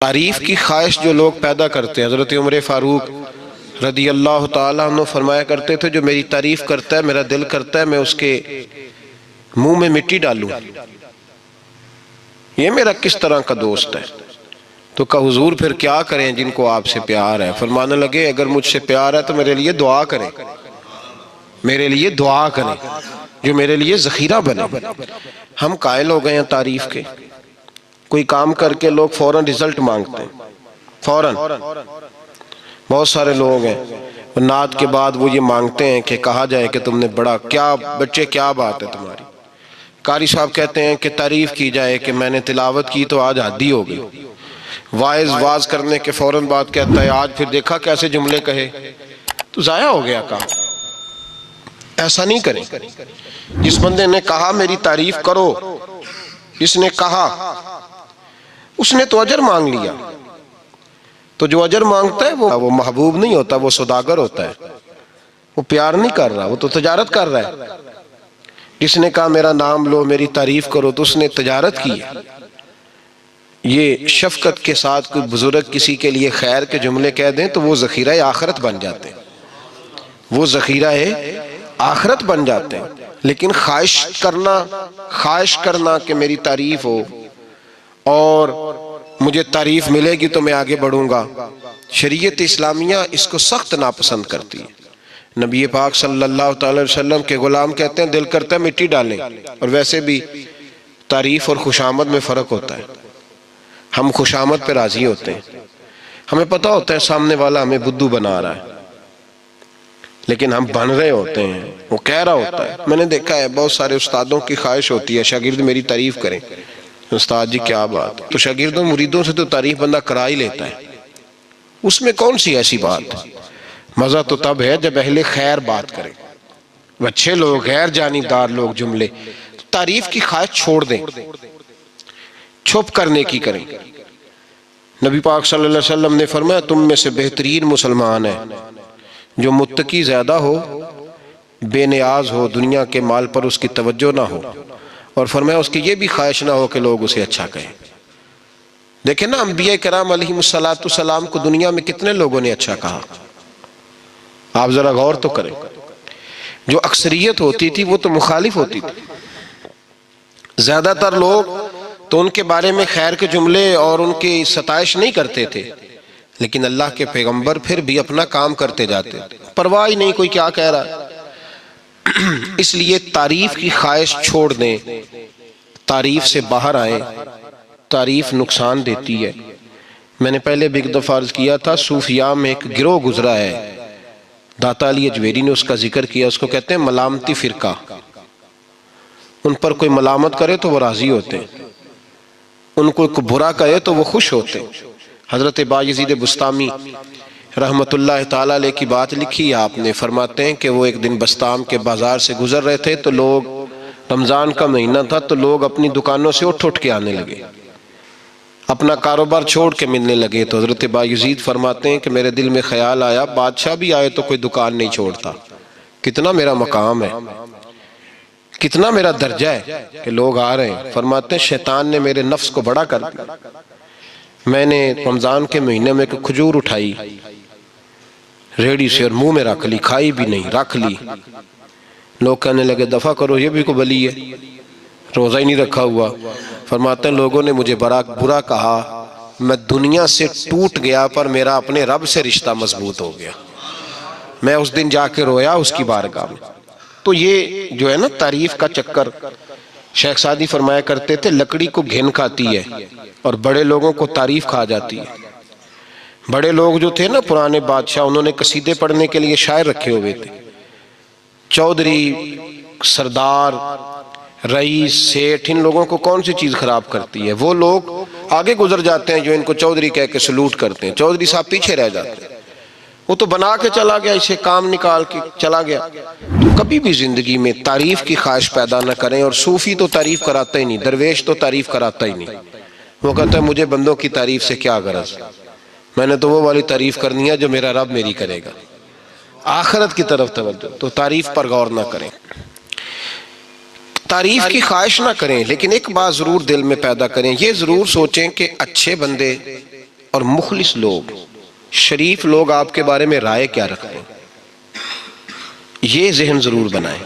تعریف کی خواہش جو لوگ پیدا کرتے ہیں، حضرت عمر فاروق رضی اللہ تعالیٰ عنہ فرمایا کرتے تھے جو میری تعریف کرتا ہے میرا دل کرتا ہے میں اس کے منہ میں مٹی ڈالوں، یہ میرا کس طرح کا دوست ہے؟ تو کہا حضور پھر کیا کریں جن کو آپ سے پیار ہے؟ فرمانے لگے اگر مجھ سے پیار ہے تو میرے لیے دعا کریں، میرے لیے دعا کریں جو میرے لیے ذخیرہ بنے۔ ہم قائل ہو گئے ہیں تعریف کے، کوئی کام کر کے لوگ فوراً رزلٹ مانگتے ہیں، فوراً۔ بہت سارے لوگ ہیں نعت کے بعد وہ یہ مانگتے ہیں کہ کہا جائے کہ تم نے بڑا کیا بچے کیا بات ہے تمہاری۔ قاری صاحب کہتے ہیں کہ تعریف کی جائے کہ میں نے تلاوت کی تو آج حادی ہو گئی۔ واعظ کرنے کے فوراً بعد کہتا ہے آج پھر دیکھا کیسے جملے کہے، تو ضائع ہو گیا کام۔ ایسا نہیں کریں۔ جس بندے نے کہا میری تعریف کرو، جس نے کہا اس نے تو اجر مانگ لیا، تو جو اجر مانگتا ہے وہ محبوب نہیں ہوتا، وہ سوداگر ہوتا ہے، وہ پیار نہیں کر رہا، وہ تو تجارت کر رہا ہے۔ جس نے کہا میرا نام لو میری تعریف کرو تو اس نے تجارت کی ہے۔ یہ شفقت کے ساتھ کوئی بزرگ کسی کے لیے خیر کے جملے کہہ دیں تو وہ ذخیرہ آخرت بن جاتے ہیں، وہ ذخیرہ آخرت بن جاتے ہیں۔ لیکن خواہش کرنا کہ میری تعریف ہو اور مجھے تعریف ملے گی تو میں آگے بڑھوں گا، شریعت اسلامیہ اس کو سخت ناپسند کرتی ہے۔ نبی پاک صلی اللہ تعالی وسلم کے غلام کہتے ہیں دل کرتا ہے مٹی ڈالیں، اور ویسے بھی تعریف اور خوشامد میں فرق ہوتا ہے۔ ہم خوشامد پہ راضی ہوتے ہیں، ہمیں پتہ ہوتا ہے سامنے والا ہمیں بدھو بنا رہا ہے، لیکن ہم بن رہے ہوتے ہیں، وہ کہہ رہا ہوتا ہے۔ میں نے دیکھا ہے بہت سارے استادوں کی خواہش ہوتی ہے شاگرد میری تعریف کریں، استاد جی کیا بات، تو شاگردوں مریدوں سے تو تعریف بندہ کرا ہی لیتا ہے، اس میں کون سی ایسی بات؟ مزہ تو تب ہے جب اہل خیر بات کریں، اچھے لوگ غیر جانبدار لوگ جملے، تعریف کی خواہش چھوڑ دیں، چھپ کرنے کی کریں۔ نبی پاک صلی اللہ علیہ وسلم نے فرمایا تم میں سے بہترین مسلمان ہے جو متقی زیادہ ہو، بے نیاز ہو، دنیا کے مال پر اس کی توجہ نہ ہو، اور فرمایا اس کی یہ بھی خواہش نہ ہو کہ لوگ اسے اچھا کہیں۔ دیکھیں نا انبیاء کرام علیہ السلام کو دنیا میں کتنے لوگوں نے اچھا کہا، آپ ذرا غور تو کریں۔ جو اکثریت ہوتی تھی وہ تو مخالف ہوتی تھی، زیادہ تر لوگ تو ان کے بارے میں خیر کے جملے اور ان کی ستائش نہیں کرتے تھے، لیکن اللہ کے پیغمبر پھر بھی اپنا کام کرتے جاتے تھے، پرواہ ہی نہیں کوئی کیا کہہ رہا۔ اس لیے تعریف کی خواہش چھوڑ دیں، تعریف سے باہر آئیں، تعریف نقصان دیتی ہے۔ میں نے پہلے بھی ایک دفعہ عرض کیا تھا صوفیاء میں ایک گروہ گزرا ہے، داتا علی اجویری نے اس کا ذکر کیا، اس کو کہتے ہیں ملامتی فرقہ۔ ان پر کوئی ملامت کرے تو وہ راضی ہوتے ہیں، ان کو کوئی برا کہے تو وہ خوش ہوتے ہیں۔ حضرت بایزید بسطامی رحمت اللہ تعالیٰ علیہ کی بات لکھی آپ نے، فرماتے ہیں کہ وہ ایک دن بسطام کے بازار سے گزر رہے تھے تو لوگ، رمضان کا مہینہ تھا تو لوگ اپنی دکانوں سے اٹھ کے آنے لگے، اپنا کاروبار چھوڑ کے ملنے لگے۔ تو حضرت بایزید فرماتے ہیں کہ میرے دل میں خیال آیا بادشاہ بھی آئے تو کوئی دکان نہیں چھوڑتا، کتنا میرا مقام ہے، کتنا میرا درجہ ہے کہ لوگ آ رہے ہیں۔ فرماتے ہیں شیطان نے میرے نفس کو بڑا کر دیا، میں نے رمضان کے مہینے میں ایک کھجور اٹھائی ریڑی سے اور منہ میں رکھ لی، کھائی بھی نہیں، رکھ لی۔ لوگ کہنے لگے دفع کرو یہ بھی کوئی بلی ہے، روزہ ہی نہیں رکھا ہوا۔ فرماتے ہیں لوگوں نے مجھے برا کہا، میں دنیا سے ٹوٹ گیا پر میرا اپنے رب سے رشتہ مضبوط ہو گیا، میں اس دن جا کے رویا اس کی بارگاہ میں۔ تو یہ جو ہے نا تعریف کا چکر، شیخ سعدی فرمایا کرتے تھے لکڑی کو گھن کھاتی ہے اور بڑے لوگوں کو تعریف کھا جاتی ہے۔ بڑے لوگ جو تھے نا پرانے بادشاہ، انہوں نے قصیدے پڑھنے کے لیے شاعر رکھے ہوئے تھے، چودھری، سردار، رئیس، سیٹھ، ان لوگوں کو کون سی چیز خراب کرتی ہے؟ وہ لوگ آگے گزر جاتے ہیں جو ان کو چودھری کہہ کے سلوٹ کرتے ہیں، چودھری صاحب پیچھے رہ جاتے ہیں، وہ تو بنا کے چلا گیا، اسے کام نکال کے چلا گیا۔ تو کبھی بھی زندگی میں تعریف کی خواہش پیدا نہ کریں، اور صوفی تو تعریف کراتا ہی نہیں، درویش تو تعریف کراتا ہی نہیں، وہ کہتا ہے مجھے بندوں کی تعریف سے کیا غرض، میں نے تو وہ والی تعریف کرنی ہے جو میرا رب میری کرے گا، آخرت کی طرف توجہ۔ تو تعریف پر غور نہ کریں، تعریف کی خواہش نہ کریں، لیکن ایک بات ضرور دل میں پیدا کریں، یہ ضرور سوچیں کہ اچھے بندے اور مخلص لوگ، شریف لوگ آپ کے بارے میں رائے کیا رکھتے ہیں، یہ ذہن ضرور بنائیں۔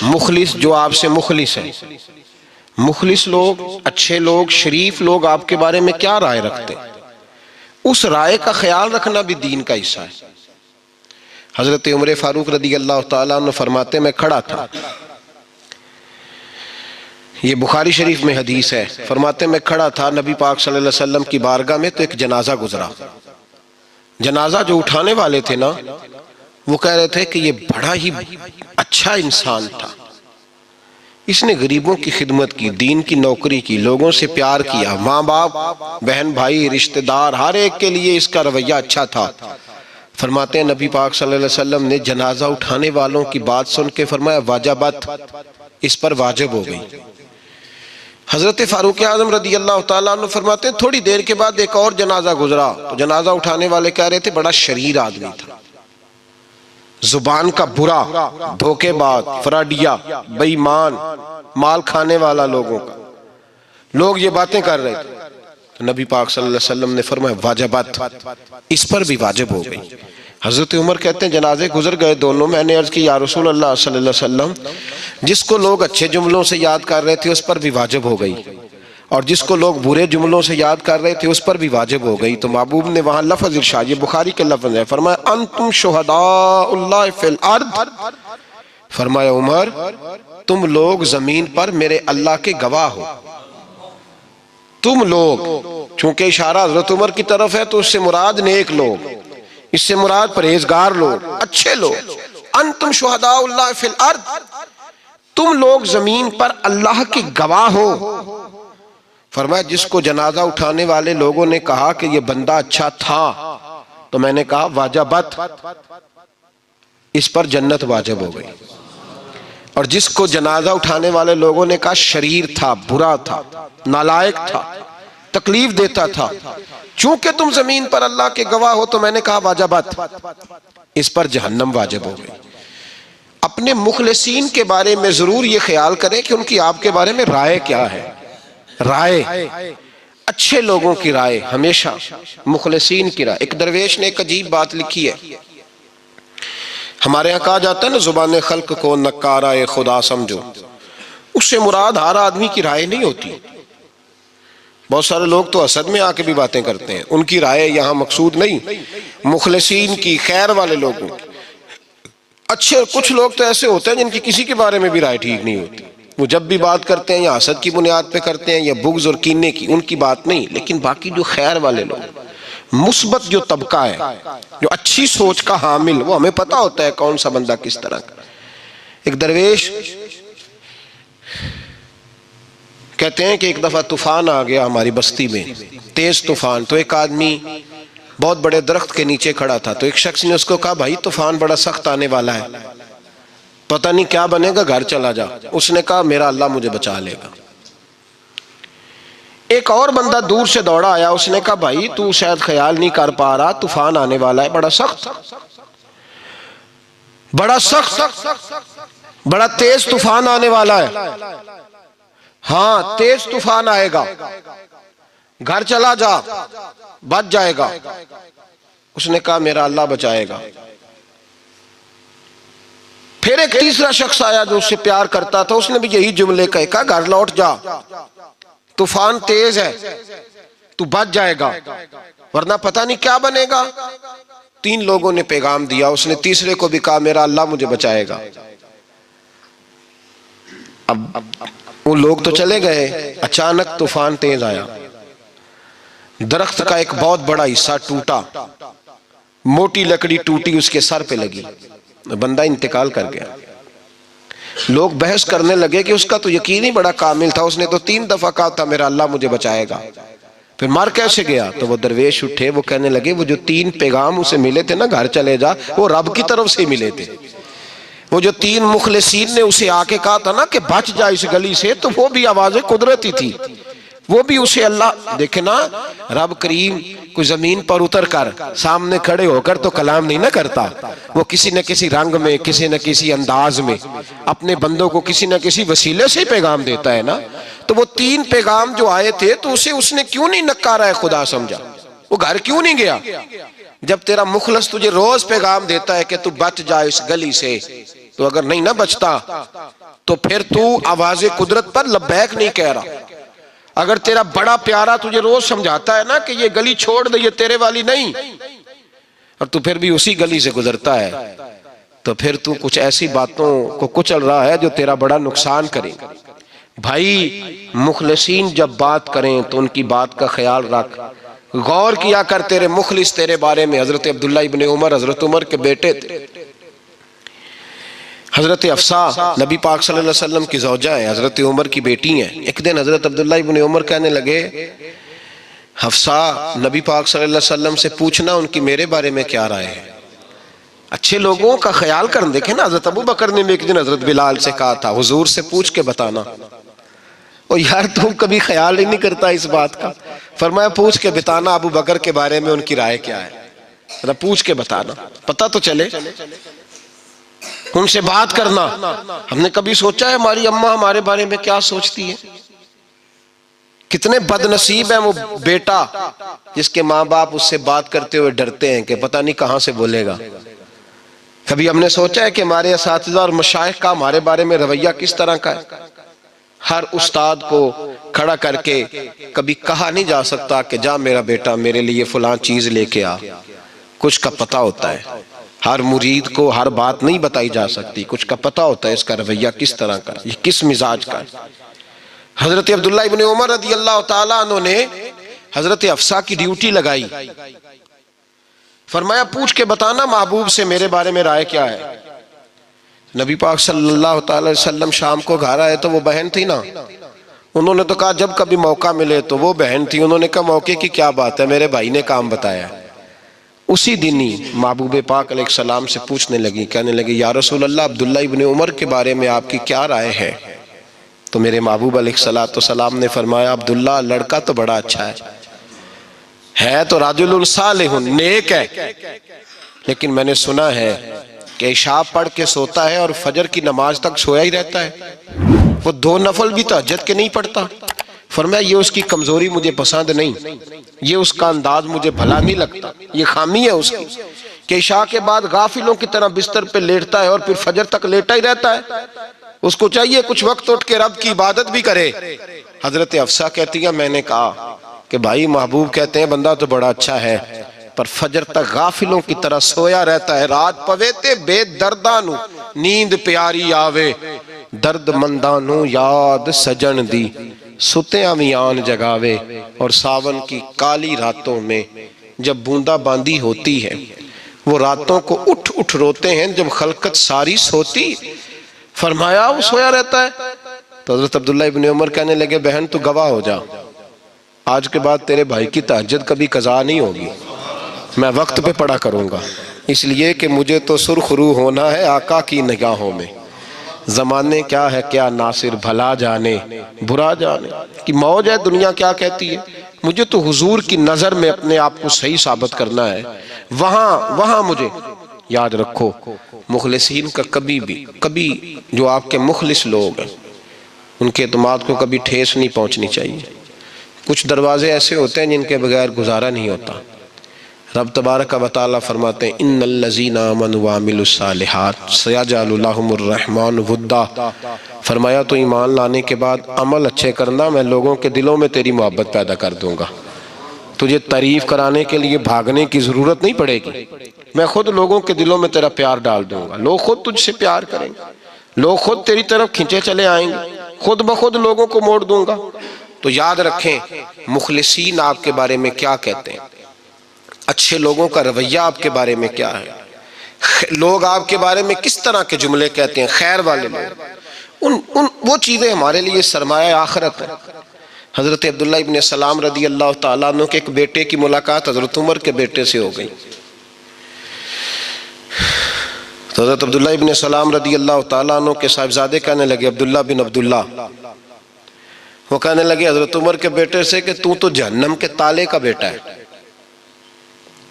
مخلص جو آپ سے مخلص ہے، مخلص لوگ، اچھے لوگ، شریف لوگ آپ کے بارے میں کیا رائے رکھتے ہیں، اس رائے کا خیال رکھنا بھی دین کا حصہ ہے۔ حضرت عمر فاروق رضی اللہ تعالیٰ عنہ فرماتے میں کھڑا تھا، یہ بخاری شریف میں حدیث ہے، فرماتے میں کھڑا تھا نبی پاک صلی اللہ علیہ وسلم کی بارگاہ میں، تو ایک جنازہ گزرا۔ جنازہ جو اٹھانے والے تھے نا، وہ کہہ رہے تھے کہ یہ بڑا ہی اچھا انسان تھا، اس نے غریبوں کی خدمت کی، دین کی نوکری کی، لوگوں سے پیار کیا، ماں باپ، بہن بھائی، رشتہ دار، ہر ایک کے لیے اس کا رویہ اچھا تھا۔ فرماتے ہیں نبی پاک صلی اللہ علیہ وسلم نے جنازہ اٹھانے والوں کی بات سن کے فرمایا واجبت، اس پر واجب ہو گئی۔ حضرت فاروق اعظم رضی اللہ تعالیٰ عنہ فرماتے ہیں تھوڑی دیر کے بعد ایک اور جنازہ گزرا، تو جنازہ اٹھانے والے کہہ رہے تھے بڑا شریر آدمی تھا، زبان کا برا، دھوکے باز، فراڈیا، بے ایمان، مال کھانے والا لوگوں کا، لوگ یہ باتیں کر رہے تھے۔ تو نبی پاک صلی اللہ علیہ وسلم نے فرمایا واجبت، اس پر بھی واجب ہو گئی۔ حضرت عمر کہتے ہیں جنازے گزر گئے دونوں، میں نے عرض کی یا رسول اللہ صلی اللہ علیہ وسلم، جس کو لوگ اچھے جملوں سے یاد کر رہے تھے اس پر بھی واجب ہو گئی، اور جس کو لوگ برے جملوں سے یاد کر رہے تھے اس پر بھی واجب ہو گئی۔ تو محبوب نے وہاں لفظ ارشاد، یہ بخاری کے لفظ ہے، فرمایا انتم شہداء اللہ فی الارض، فرمایا عمر تم لوگ زمین پر میرے اللہ کے گواہ ہو، تم لوگ، چونکہ اشارہ حضرت عمر کی طرف ہے تو اس سے مراد نیک لوگ، اس سے مراد پرہیزگار لوگ، اچھے لوگ، انتم شہداء اللہ فی الارض، تم لوگ زمین پر اللہ کے گواہ ہو۔ فرمایا جس کو جنازہ اٹھانے والے لوگوں نے کہا کہ یہ بندہ اچھا تھا، تو میں نے کہا واجبت، اس پر جنت واجب ہو گئی، اور جس کو جنازہ اٹھانے والے لوگوں نے کہا شریر تھا، برا تھا، نالائق تھا، تکلیف دیتا تھا، چونکہ تم زمین پر اللہ کے گواہ ہو، تو میں نے کہا واجبت، اس پر جہنم واجب ہو گئی۔ اپنے مخلصین کے بارے میں ضرور یہ خیال کریں کہ ان کی آپ کے بارے میں رائے کیا ہے، رائے، اچھے لوگوں کی رائے، ہمیشہ مخلصین کی رائے۔ ایک درویش نے ایک عجیب بات لکھی ہے، ہمارے یہاں کہا جاتا ہے نا زبان خلق کو نکارہ خدا سمجھو، اس سے مراد ہر آدمی کی رائے نہیں ہوتی، بہت سارے لوگ تو حسد میں آ کے بھی باتیں کرتے ہیں، ان کی رائے یہاں مقصود نہیں، مخلصین کی، خیر والے لوگوں کی۔ اچھے کچھ لوگ تو ایسے ہوتے ہیں جن کی کسی کے بارے میں بھی رائے ٹھیک نہیں ہوتی، وہ جب بھی بات کرتے ہیں یا حسد کی بنیاد پہ کرتے ہیں یا بغض اور کینے کی، ان کی بات نہیں، لیکن باقی جو خیر والے لوگ، مثبت جو طبقہ ہے، جو اچھی سوچ کا حامل، وہ ہمیں پتہ ہوتا ہے کون سا بندہ کس طرح کا۔ ایک درویش کہتے ہیں کہ ایک دفعہ طوفان آ گیا ہماری بستی میں، تیز طوفان، تو ایک آدمی بہت بڑے درخت کے نیچے کھڑا تھا، تو ایک شخص نے اس کو کہا بھائی طوفان بڑا سخت آنے والا ہے، پتہ نہیں کیا بنے گا، گھر چلا جا۔ اس نے کہا میرا اللہ مجھے بچا لے گا۔ ایک اور بندہ دور سے دوڑا آیا، اس نے کہا بھائی تو شاید خیال نہیں کر پا رہا، طوفان آنے والا ہے، بڑا سخت، بڑا سخت، بڑا تیز طوفان آنے والا ہے، ہاں تیز طوفان آئے گا، گھر چلا جا، بچ جائے گا۔ اس نے کہا میرا اللہ بچائے گا۔ پھر ایک تیسرا شخص آیا جو اس سے پیار کرتا تھا، اس نے بھی یہی جملے کہے، کہا گھر لوٹ جا، طوفان تیز ہے، تو بچ جائے گا، ورنہ پتہ نہیں کیا بنے گا۔ تین لوگوں نے پیغام دیا، اس نے تیسرے کو بھی کہا میرا اللہ مجھے بچائے گا۔ اب وہ لوگ تو چلے گئے، اچانک طوفان تیز آیا، درخت کا ایک بہت بڑا حصہ ٹوٹا، موٹی لکڑی ٹوٹی، اس کے سر پہ لگی، بندہ انتقال کر گیا۔ لوگ بحث کرنے لگے کہ اس کا تو یقین ہی بڑا کامل تھا، اس نے تو 3 دفعہ کہا تھا میرا اللہ مجھے بچائے گا، پھر مر کیسے گیا؟ تو وہ درویش اٹھے، وہ کہنے لگے وہ جو 3 پیغام اسے ملے تھے نا گھر چلے جا، وہ رب کی طرف سے ملے تھے۔ وہ جو 3 مخلصین نے اسے آ کے کہا تھا نا کہ بچ جا اس گلی سے، تو وہ بھی آواز قدرتی تھی، وہ بھی اسے اللہ، دیکھیں نا رب کریم کوئی زمین پر اتر کر سامنے کھڑے ہو کر تو کلام نہیں نہ کرتا، وہ کسی نہ کسی رنگ میں، کسی نہ کسی انداز میں اپنے بندوں کو کسی نہ کسی وسیلے سے پیغام دیتا ہے نا۔ تو وہ 3 پیغام جو آئے تھے تو اسے اس نے کیوں نہیں نکارہ خدا سمجھا؟ وہ گھر کیوں نہیں گیا؟ جب تیرا مخلص تجھے روز پیغام دیتا ہے کہ تو بچ جا اس گلی سے، تو اگر نہیں نہ بچتا تو پھر تو آواز قدرت پر لبیک نہیں کہہ رہا۔ اگر تیرا بڑا پیارا تجھے روز سمجھاتا ہے نا کہ یہ گلی چھوڑ دے، یہ تیرے والی نہیں، اور تو پھر بھی اسی گلی سے گزرتا ہے، تو پھر تو کچھ ایسی باتوں کو کچل رہا ہے جو تیرا بڑا نقصان کریں۔ بھائی مخلصین جب بات کریں تو ان کی بات کا خیال رکھ، غور کیا کر، تیرے مخلص تیرے بارے میں حضرت عبداللہ ابن عمر، حضرت عمر کے بیٹے تھے، حضرت حفصہ نبی پاک صلی اللہ علیہ وسلم کی زوجہ ہے، حضرت عمر کی بیٹی ہیں۔ ایک دن حضرت عبداللہ ابن عمر کہنے لگے حفصہ نبی پاک صلی اللہ علیہ وسلم سے پوچھنا ان کی میرے بارے میں کیا رائے ہے۔ اچھے لوگوں کا خیال کرنے، دیکھیں نا حضرت ابو بکر نے بھی ایک دن حضرت بلال سے کہا تھا حضور سے پوچھ کے بتانا، اور یار تم کبھی خیال ہی نہیں کرتا اس بات کا۔ فرمایا پوچھ کے بتانا ابو بکر کے بارے میں ان کی رائے کیا ہے، پوچھ کے بتانا، پتہ تو چلے، ان سے بات کرنا۔ ہم نے کبھی سوچا ہے ہماری اماں ہمارے بارے میں کیا سوچتی ہے؟ کتنے بد نصیب ہیں وہ بیٹا جس کے ماں باپ اس سے بات کرتے ہوئے ڈرتے ہیں کہ پتہ نہیں کہاں سے بولے گا۔ کبھی ہم نے سوچا ہے کہ ہمارے اساتذہ اور مشائخ کا ہمارے بارے میں رویہ کس طرح کا ہے؟ ہر استاد کو کھڑا کر کے کبھی کہا نہیں جا سکتا کہ جا میرا بیٹا میرے لیے فلاں چیز لے کے آ، کچھ کا پتہ ہوتا ہے۔ ہر مرید کو ہر بات نہیں بتائی جا سکتی، کچھ کا پتہ ہوتا ہے اس کا رویہ کس طرح کا، یہ کس مزاج کا ہے۔ حضرت عبداللہ ابن عمر رضی اللہ تعالیٰ عنہ نے حضرت حفصہ کی ڈیوٹی لگائی، فرمایا پوچھ کے بتانا محبوب سے میرے بارے میں رائے کیا ہے۔ نبی پاک صلی اللہ تعالی وسلم شام کو گھر آئے تو وہ بہن تھی نا، انہوں نے تو کہا جب کبھی موقع ملے تو وہ بہن تھی، انہوں نے کہا موقع کی کیا بات ہے، میرے بھائی نے کام بتایا۔ اسی دن ہی محبوب پاک علیہ السلام سے پوچھنے لگی، کہنے لگی یا رسول اللہ عبداللہ ابن عمر کے بارے میں آپ کی کیا رائے ہے؟ تو میرے محبوب علیہ السلام نے فرمایا عبداللہ لڑکا تو بڑا اچھا ہے تو رجل صالح نیک ہے، لیکن میں نے سنا ہے کہ عشاء پڑھ کے سوتا ہے اور فجر کی نماز تک سویا ہی رہتا ہے، وہ 2 نفل بھی تہجد کے نہیں پڑھتا۔ فرمایا یہ اس کی کمزوری مجھے پسند نہیں، یہ اس کا انداز مجھے بھلا نہیں لگتا، یہ خامی ہے اس کی کہ عشاء کے بعد غافلوں کی طرح بستر پہ لیٹتا ہے اور پھر فجر تک لیٹا ہی رہتا ہے، اس کو چاہیے کچھ وقت اٹھ کے رب کی عبادت بھی کرے۔ حضرت حفصہ کہتی ہے میں نے کہا کہ بھائی محبوب کہتے ہیں بندہ تو بڑا اچھا ہے پر فجر تک غافلوں کی طرح سویا رہتا ہے، رات پویتے بے دردانو نیند پیاری آوے، درد مندانو یاد سجن دی ستیاں میان جگاوے، اور ساون کی کالی راتوں میں جب بوندا باندی ہوتی ہے وہ راتوں کو اٹھ اٹھ روتے ہیں جب خلقت ساری سوتی۔ فرمایا وہ سویا رہتا ہے؟ تو حضرت عبداللہ ابن عمر کہنے لگے بہن تو گواہ ہو جا، آج کے بعد تیرے بھائی کی تہجد کبھی قضا نہیں ہوگی، میں وقت پہ پڑھا کروں گا، اس لیے کہ مجھے تو سرخ روح ہونا ہے آقا کی نگاہوں میں۔ زمانے کیا ہے کیا ناصر بھلا جانے برا جانے کی موج ہے، دنیا کیا کہتی ہے، مجھے تو حضور کی نظر میں اپنے آپ کو صحیح ثابت کرنا ہے، وہاں مجھے یاد رکھو مخلصین کا کبھی جو آپ کے مخلص لوگ ہیں ان کے اعتماد کو کبھی ٹھیس نہیں پہنچنی چاہیے۔ کچھ دروازے ایسے ہوتے ہیں جن کے بغیر گزارا نہیں ہوتا۔ رب تبارک و تعالیٰ فرماتے ہیں ان الذین آمنوا وعملوا الصالحات سیجعل لهم الرحمن ودا، فرمایا تو ایمان لانے کے بعد عمل اچھے کرنا، میں لوگوں کے دلوں میں تیری محبت پیدا کر دوں گا، تجھے تعریف کرانے کے لیے بھاگنے کی ضرورت نہیں پڑے گی، میں خود لوگوں کے دلوں میں تیرا پیار ڈال دوں گا، لوگ خود تجھ سے پیار کریں گے، لوگ خود تیری طرف کھنچے چلے آئیں گے، خود بخود لوگوں کو موڑ دوں گا۔ تو یاد رکھیں مخلصین آپ کے بارے میں کیا کہتے ہیں، اچھے لوگوں کا رویہ آپ کے بارے میں کیا ہے، لوگ آپ کے بارے میں کس طرح کے جملے کہتے ہیں، خیر والے لوگ، وہ چیزیں ہمارے لیے سرمایہ آخرت ہے۔ حضرت عبداللہ ابن سلام رضی اللہ تعالیٰ عنہ کے ایک بیٹے کی ملاقات حضرت عمر کے بیٹے سے ہو گئی، تو حضرت عبداللہ ابن سلام رضی اللہ تعالیٰ عنہ کے صاحبزادے کہنے لگے عبداللہ بن عبداللہ، وہ کہنے لگے حضرت عمر کے بیٹے سے کہ تو جہنم کے تالے کا بیٹا ہے،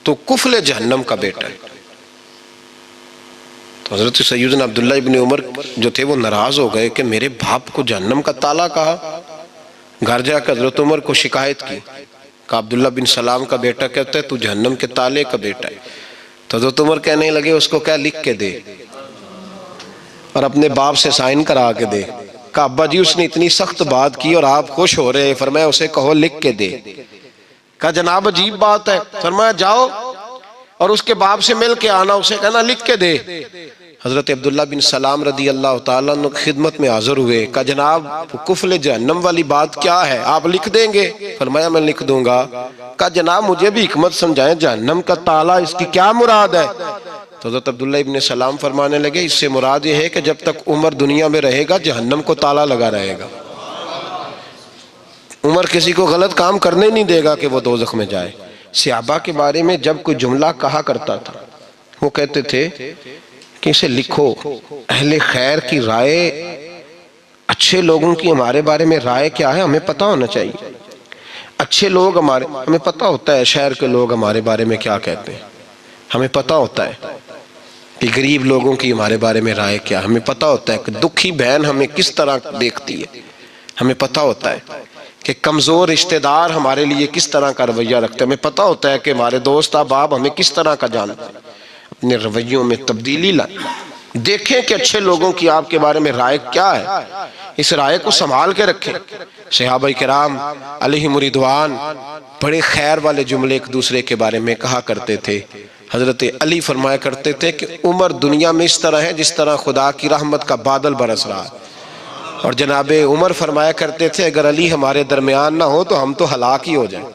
تو کفل جہنم کا بیٹا ہے۔ تو حضرت سیدنا عبداللہ ابن عمر جو تھے وہ ناراض ہو گئے کہ میرے باپ کو جہنم کا تالا کہا، گھر جا کر حضرت عمر کو شکایت کی کہ عبداللہ بن سلام کا بیٹا کہتا ہے تو جہنم کے تالے کا بیٹا ہے. تو حضرت عمر کہنے لگے اس کو کیا لکھ کے دے اور اپنے باپ سے سائن کرا کے دے. کہا ابا جی اس نے اتنی سخت بات کی اور آپ خوش ہو رہے ہیں. فرمایا اسے کہو لکھ کے دے. کہا جناب عجیب بات ہے. فرمایا جاؤ اور اس کے باپ سے مل کے آنا, اسے کہنا لکھ کے دے. حضرت عبداللہ بن سلام رضی اللہ تعالیٰ عنہ خدمت میں حاضر ہوئے. کہا جناب کفل جہنم والی بات کیا ہے, آپ لکھ دیں گے؟ فرمایا میں لکھ دوں گا. کہا جناب مجھے بھی حکمت سمجھائیں, جہنم کا تالا اس کی کیا مراد ہے؟ تو حضرت عبداللہ ابن سلام فرمانے لگے اس سے مراد یہ ہے کہ جب تک عمر دنیا میں رہے گا جہنم کو تالا لگا رہے گا. عمر کسی کو غلط کام کرنے نہیں دے گا کہ وہ دوزخ میں جائے. صحابہ کے بارے میں جب کوئی جملہ کہا کرتا تھا وہ کہتے تھے کہ اسے لکھو, اہل خیر کی رائے, اچھے لوگوں کی ہمارے بارے میں رائے کیا ہے ہمیں پتہ ہونا چاہیے. اچھے لوگ ہمیں پتہ ہوتا ہے شہر کے لوگ ہمارے بارے میں کیا کہتے ہیں, ہمیں پتہ ہوتا ہے کہ غریب لوگوں کی ہمارے بارے میں رائے کیا, ہمیں پتہ ہوتا ہے کہ دکھی بہن ہمیں کس طرح دیکھتی ہے, ہمیں پتہ ہوتا ہے کہ کمزور رشتہ دار ہمارے لیے کس طرح کا رویہ رکھتے ہیں, ہمیں پتہ ہوتا ہے کہ ہمارے دوست احباب ہمیں کس طرح کا جانتے ہیں. اپنے رویوں میں تبدیلی لائیں, دیکھیں کہ اچھے لوگوں کی آپ کے بارے میں رائے کیا ہے, اس رائے کو سنبھال کے رکھیں. صحابہ کرام علیہم رضوان بڑے خیر والے جملے ایک دوسرے کے بارے میں کہا کرتے تھے. حضرت علی فرمایا کرتے تھے کہ عمر دنیا میں اس طرح ہے جس طرح خدا کی رحمت کا بادل برس رہا ہے, اور جناب عمر فرمایا کرتے تھے اگر علی ہمارے درمیان نہ ہو تو ہم تو ہلاک ہی ہو جائیں,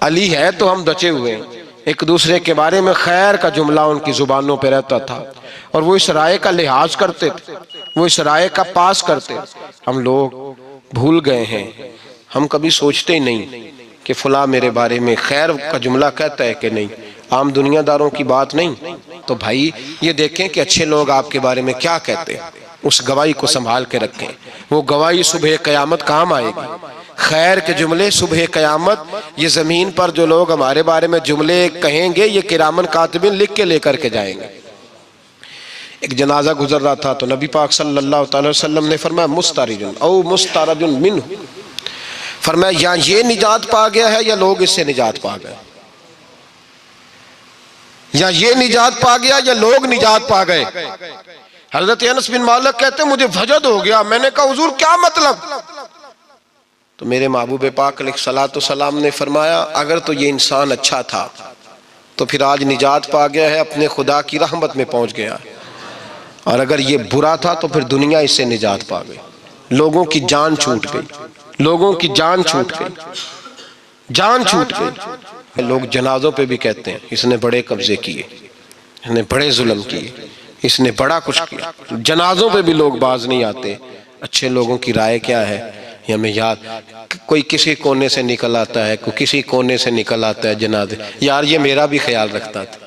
علی ہے تو ہم بچے ہوئے ہیں. ایک دوسرے کے بارے میں خیر کا جملہ ان کی زبانوں پہ رہتا تھا اور وہ اس رائے کا لحاظ کرتے تھے, وہ اس رائے کا پاس کرتے. ہم لوگ بھول گئے ہیں, ہم کبھی سوچتے ہی نہیں کہ فلاں میرے بارے میں خیر کا جملہ کہتا ہے کہ نہیں, عام دنیا داروں کی بات نہیں. تو بھائی یہ دیکھیں کہ اچھے لوگ آپ کے بارے میں کیا کہتے ہیں, اس گواہی کو سنبھال کے رکھیں. وہ گواہی صبح قیامت کام آئے گی. خیر کے جملے صبح قیامت, یہ زمین پر جو لوگ ہمارے بارے میں جملے کہیں گے یہ کرامن کاتبین لکھ کے لے کر کے جائیں گے. ایک جنازہ گزر رہا تھا تو نبی پاک صلی اللہ تعالی وسلم نے فرمایا مسترجن او مسترجن منہ, فرمایا یا یہ نجات پا گیا ہے یا لوگ اس سے نجات پا گئے, یا یہ نجات پا گیا یا لوگ نجات پا گئے. حضرت انس بن مالک کہتے ہیں مجھے وجد ہو گیا, میں نے کہا حضور کیا مطلب؟ تو میرے محبوب پاک علیہ الصلوۃ والسلام نے فرمایا اگر تو یہ انسان اچھا تھا تو پھر آج نجات پا گیا ہے, اپنے خدا کی رحمت میں پہنچ گیا, اور اگر یہ برا تھا تو پھر دنیا اس سے نجات پا گئی. لوگوں کی جان چھوٹ گئی, لوگوں کی جان چھوٹ گئی, جان چھوٹ گئی. لوگ جنازوں پہ بھی کہتے ہیں اس نے بڑے قبضے کیے, اس نے بڑے ظلم کیے, اس نے بڑا کچھ کیا. جنازوں پہ بھی لوگ باز نہیں آتے. اچھے لوگوں کی رائے کیا ہے یہ ہمیں یاد, کوئی کسی کونے سے نکل آتا ہے, کوئی کسی کونے سے نکل آتا ہے جنازے, یار یہ میرا بھی خیال رکھتا تھا.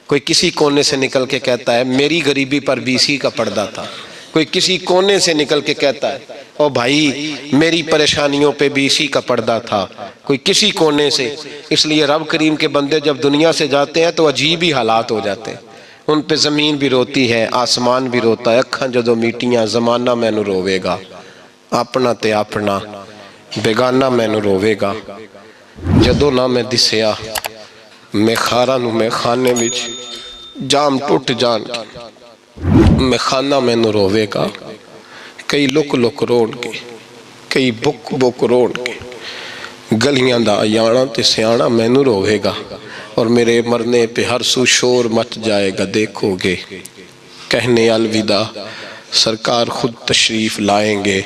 کوئی کسی کونے سے نکل کے کہتا ہے میری غریبی پر BC کا پردہ تھا. کوئی کسی کونے سے نکل کے کہتا ہے او بھائی میری پریشانیوں پہ BC کا پردہ تھا. کوئی کسی کونے سے. اس لیے رب کریم کے بندے جب دنیا سے جاتے ہیں تو عجیب ہی حالات ہو جاتے ہیں. ان پہ زمین بھی روتی ہے, آسمان بھی روتا ہے, اکھاں جدو میٹیاں زمانہ مینو روے گا, اپنا تے اپنا بیگانہ مینو روے گا, جدو نہ میں دسیا میں خارا نو میں خانے وچ جام ٹوٹ جان میں خانہ مینو روے گا. کئی لک لک روڑ کے, کئی بک بک روڑ کے, گلیاں دا یانا تے سیانا مینو روے گا, اور میرے مرنے پہ ہر سو شور مچ جائے گا. دیکھو گے کہنے الوداع سرکار خود تشریف لائیں گے.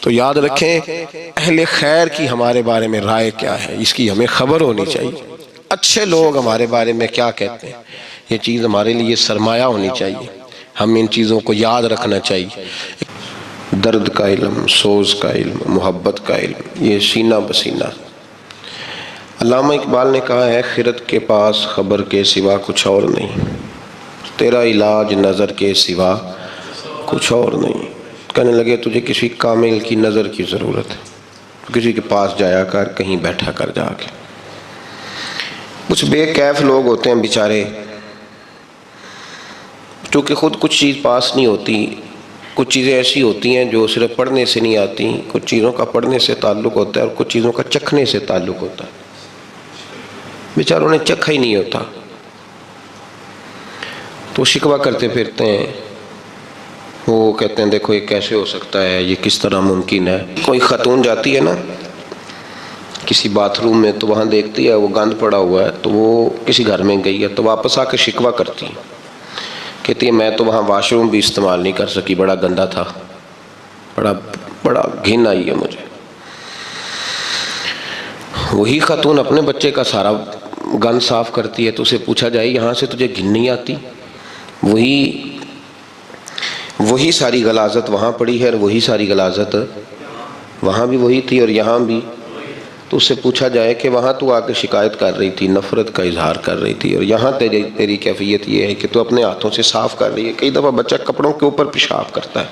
تو یاد رکھیں اہل خیر کی ہمارے بارے میں رائے کیا ہے, اس کی ہمیں خبر ہونی چاہیے. اچھے لوگ ہمارے بارے میں کیا کہتے ہیں یہ چیز ہمارے لیے سرمایہ ہونی چاہیے. ہم ان چیزوں کو یاد رکھنا چاہیے. درد کا علم, سوز کا علم, محبت کا علم, یہ سینہ بسینہ. علامہ اقبال نے کہا ہے خرد کے پاس خبر کے سوا کچھ اور نہیں, تیرا علاج نظر کے سوا کچھ اور نہیں. کہنے لگے تجھے کسی کامل کی نظر کی ضرورت ہے, کسی کے پاس جایا کر, کہیں بیٹھا کر جا کے. کچھ بے کیف لوگ ہوتے ہیں بیچارے, چونکہ خود کچھ چیز پاس نہیں ہوتی کچھ چیزیں ایسی ہوتی ہیں جو صرف پڑھنے سے نہیں آتی، کچھ چیزوں کا پڑھنے سے تعلق ہوتا ہے اور کچھ چیزوں کا چکھنے سے تعلق ہوتا ہے۔ بیچاروں نے چکھا ہی نہیں ہوتا تو شکوہ کرتے پھرتے ہیں، وہ کہتے ہیں دیکھو یہ کیسے ہو سکتا ہے، یہ کس طرح ممکن ہے۔ کوئی خاتون جاتی ہے نا کسی باتھ روم میں تو وہاں دیکھتی ہے وہ گند پڑا ہوا ہے، تو وہ کسی گھر میں گئی ہے تو واپس آ کے شکوہ کرتی ہے، کہتی ہے میں تو وہاں واش روم بھی استعمال نہیں کر سکی، بڑا گندا تھا، بڑا گھن آئی ہے مجھے۔ وہی خاتون اپنے بچے کا سارا گند صاف کرتی ہے تو اسے پوچھا جائے یہاں سے تجھے گھن نہیں آتی؟ وہی ساری غلاظت وہاں پڑی ہے اور وہی ساری غلاظت وہاں بھی وہی تھی اور یہاں بھی، تو اس سے پوچھا جائے کہ وہاں تو آ کے شکایت کر رہی تھی، نفرت کا اظہار کر رہی تھی، اور یہاں تیری کیفیت یہ ہے کہ تو اپنے ہاتھوں سے صاف کر رہی ہے۔ کئی دفعہ بچہ کپڑوں کے اوپر پیشاب کرتا ہے،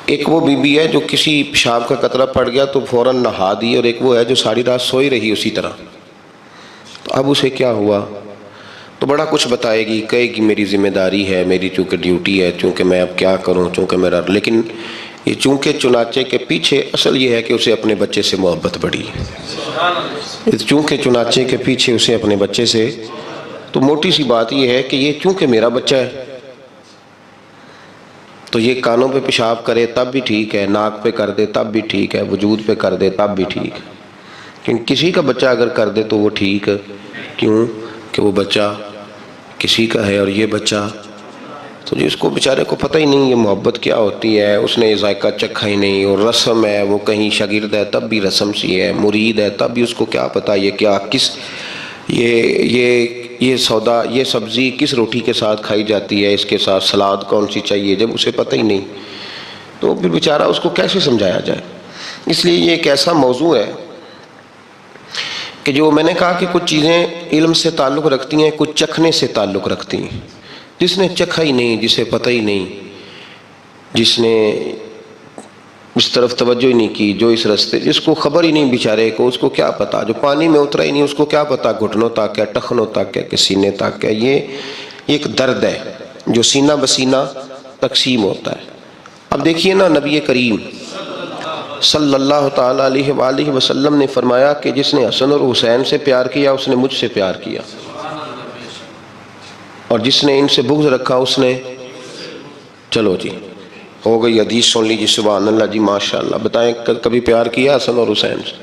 ایک وہ بی بی ہے جو کسی پیشاب کا قطرہ پڑ گیا تو فوراً نہا دی، اور ایک وہ ہے جو ساری رات سوئی رہی اسی طرح، تو اب اسے کیا ہوا؟ تو بڑا کچھ بتائے گی، کہے گی میری ذمہ داری ہے، میری چونکہ ڈیوٹی ہے، چونکہ میں اب کیا کروں، چونکہ میرا، لیکن یہ چونکہ چنانچہ کے پیچھے اصل یہ ہے کہ اسے اپنے بچے سے محبت بڑھی ہے۔ چونکہ چنانچہ کے پیچھے اسے اپنے بچے سے، تو موٹی سی بات یہ ہے کہ یہ چونکہ میرا بچہ ہے تو یہ کانوں پہ پیشاب کرے تب بھی ٹھیک ہے، ناک پہ کر دے تب بھی ٹھیک ہے، وجود پہ کر دے تب بھی ٹھیک ہے، لیکن کسی کا بچہ اگر کر دے تو وہ ٹھیک، کیوں کہ وہ بچہ کسی کا ہے اور یہ بچہ تو جس کو بیچارے کو پتہ ہی نہیں یہ محبت کیا ہوتی ہے، اس نے ذائقہ چکھا ہی نہیں، اور رسم ہے، وہ کہیں شاگرد ہے تب بھی رسم سی ہے، مرید ہے تب بھی اس کو کیا پتہ یہ کیا کس یہ سودا، یہ سبزی کس روٹی کے ساتھ کھائی جاتی ہے، اس کے ساتھ سلاد کون سی چاہیے، جب اسے پتہ ہی نہیں تو پھر بیچارہ اس کو کیسے سمجھایا جائے۔ اس لیے یہ ایک ایسا موضوع ہے کہ جو میں نے کہا کہ کچھ چیزیں علم سے تعلق رکھتی ہیں، کچھ چکھنے سے تعلق رکھتی ہیں۔ جس نے چکھا ہی نہیں، جسے پتہ ہی نہیں، جس نے اس طرف توجہ ہی نہیں کی، جو اس رستے، جس کو خبر ہی نہیں بیچارے کو، اس کو کیا پتا، جو پانی میں اترا ہی نہیں اس کو کیا پتا گھٹنوں تک ہے، ٹخنوں تک ہے کہ سینے تک ہے۔ یہ ایک درد ہے جو سینہ بسینہ تقسیم ہوتا ہے۔ اب دیکھیے نا، نبی کریم صلی اللہ تعالیٰ علیہ وآلہ وسلم نے فرمایا کہ جس نے حسن اور حسین سے پیار کیا اس نے مجھ سے پیار کیا، اور جس نے ان سے بغض رکھا اس نے، چلو جی ہو گئی، حدیث سن لیجیے، سبحان اللہ جی، ماشاءاللہ۔ بتائیں کبھی پیار کیا حسن اور حسین سے؟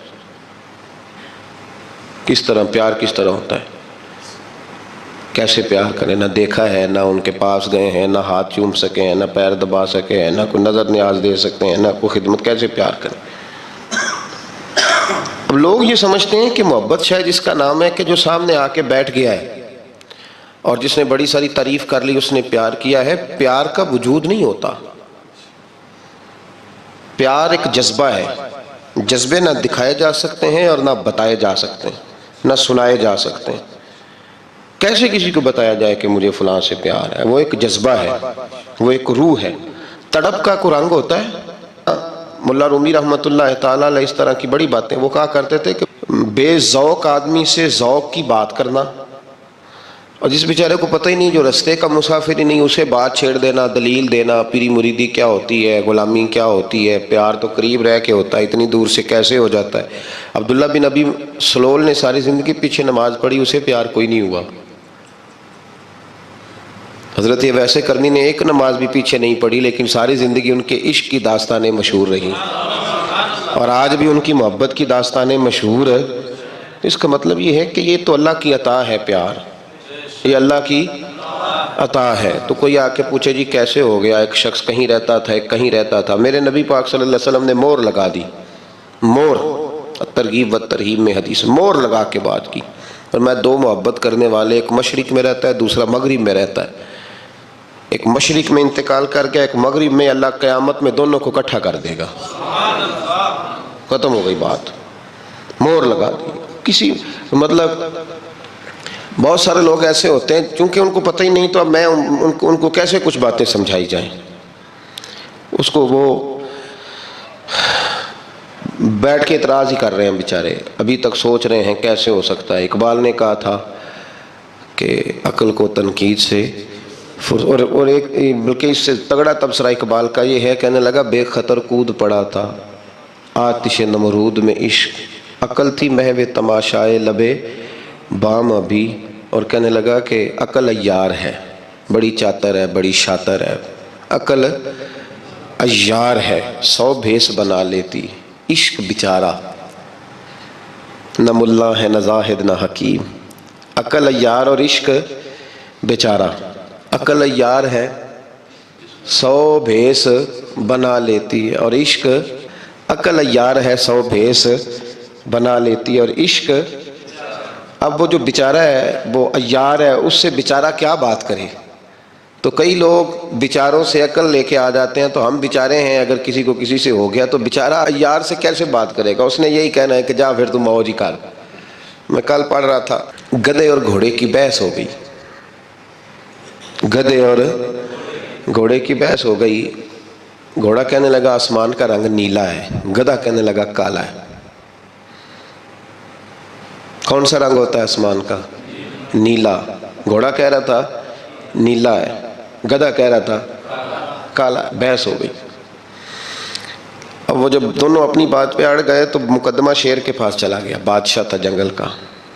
کس طرح پیار کس طرح ہوتا ہے، کیسے پیار کریں؟ نہ دیکھا ہے، نہ ان کے پاس گئے ہیں، نہ ہاتھ چوم سکے ہیں، نہ پیر دبا سکے ہیں، نہ کوئی نظر نیاز دے سکتے ہیں، نہ کوئی خدمت، کیسے پیار کریں؟ اب لوگ یہ سمجھتے ہیں کہ محبت شاید اس کا نام ہے کہ جو سامنے آ کے بیٹھ گیا ہے اور جس نے بڑی ساری تعریف کر لی اس نے پیار کیا ہے۔ پیار کا وجود نہیں ہوتا، پیار ایک جذبہ ہے، جذبے نہ دکھائے جا سکتے ہیں اور نہ بتائے جا سکتے ہیں، نہ سنائے جا سکتے ہیں۔ کیسے کسی کو بتایا جائے کہ مجھے فلاں سے پیار ہے؟ وہ ایک جذبہ ہے، وہ ایک روح ہے، تڑپ کا کوئی رنگ ہوتا ہے۔ ملا رومی رحمۃ اللہ تعالیٰ علیہ اس طرح کی بڑی باتیں وہ کہا کرتے تھے کہ بے ذوق آدمی سے ذوق کی بات کرنا، اور جس بیچارے کو پتہ ہی نہیں، جو رستے کا مسافر ہی نہیں، اسے بات چھیڑ دینا، دلیل دینا، پیری مریدی کیا ہوتی ہے، غلامی کیا ہوتی ہے، پیار تو قریب رہ کے ہوتا ہے، اتنی دور سے کیسے ہو جاتا ہے۔ عبداللہ بن ابی سلول نے ساری زندگی پیچھے نماز پڑھی، اسے پیار کوئی نہیں ہوا۔ حضرت ویسے کرنی نے ایک نماز بھی پیچھے نہیں پڑھی، لیکن ساری زندگی ان کے عشق کی داستانیں مشہور رہی، اور آج بھی ان کی محبت کی داستانیں مشہور ہے۔ اس کا مطلب یہ ہے کہ یہ تو اللہ کی عطا ہے، پیار یہ اللہ کی عطا ہے۔ تو کوئی آ کے پوچھے جی کیسے ہو گیا، ایک شخص کہیں رہتا تھا ایک کہیں رہتا تھا، میرے نبی پاک صلی اللہ علیہ وسلم نے مور لگا دی، مور، ترغیب و ترہیب میں حدیث، مور لگا کے بات کی، اور میں دو محبت کرنے والے، ایک مشرق میں رہتا ہے دوسرا مغرب میں رہتا ہے، ایک مشرق میں انتقال کر گیا، ایک مغرب میں، اللہ قیامت میں دونوں کو اکٹھا کر دے گا۔ ختم ہو گئی بات، مور لگا دی۔ کسی مطلب بہت سارے لوگ ایسے ہوتے ہیں چونکہ ان کو پتہ ہی نہیں، تو اب میں ان کو کیسے کچھ باتیں سمجھائی جائیں، اس کو وہ بیٹھ کے اعتراض ہی کر رہے ہیں بیچارے، ابھی تک سوچ رہے ہیں کیسے ہو سکتا ہے۔ اقبال نے کہا تھا کہ عقل کو تنقید سے اور ایک بلکہ اس سے تگڑا تبصرہ اقبال کا یہ ہے، کہنے لگا بے خطر کود پڑا تھا آتش نمرود میں عشق، عقل تھی محو تماشائے لبے بام ابھی، اور کہنے لگا کہ عقل عیار ہے، بڑی چاتر ہے، بڑی شاطر ہے، عقل عیار ہے، 100 بھیس بنا لیتی، عشق بیچارہ نہ ملا ہے نہ زاہد نہ حکیم، عقل عیار اور عشق بیچارہ، عقل عیار ہے 100 بھیس بنا لیتی اور عشق، عقل عیار ہے 100 بھیس بنا لیتی اور عشق، اب وہ جو بیچارہ ہے وہ عیار ہے، اس سے بیچارہ کیا بات کرے؟ تو کئی لوگ بیچاروں سے عقل لے کے آ جاتے ہیں، تو ہم بیچارے ہیں، اگر کسی کو کسی سے ہو گیا تو بیچارہ عیار سے کیسے بات کرے گا؟ اس نے یہی کہنا ہے کہ جا پھر تم موج ہی کر۔ میں کل پڑھ رہا تھا گدھے اور گھوڑے کی بحث ہو گئی، گدھے اور گھوڑے کی بحث ہو گئی، گھوڑا کہنے لگا آسمان کا رنگ نیلا ہے، گدھا کہنے لگا کالا ہے۔ کون سا رنگ ہوتا ہے آسمان کا؟ نیلا۔ گھوڑا کہہ رہا تھا نیلا ہے، گدھا کہہ رہا تھا کالا۔ بحث ہو گئی۔ اب وہ جب دونوں اپنی بات پہ اڑ گئے تو مقدمہ شیر کے پاس چلا گیا، بادشاہ تھا جنگل کا،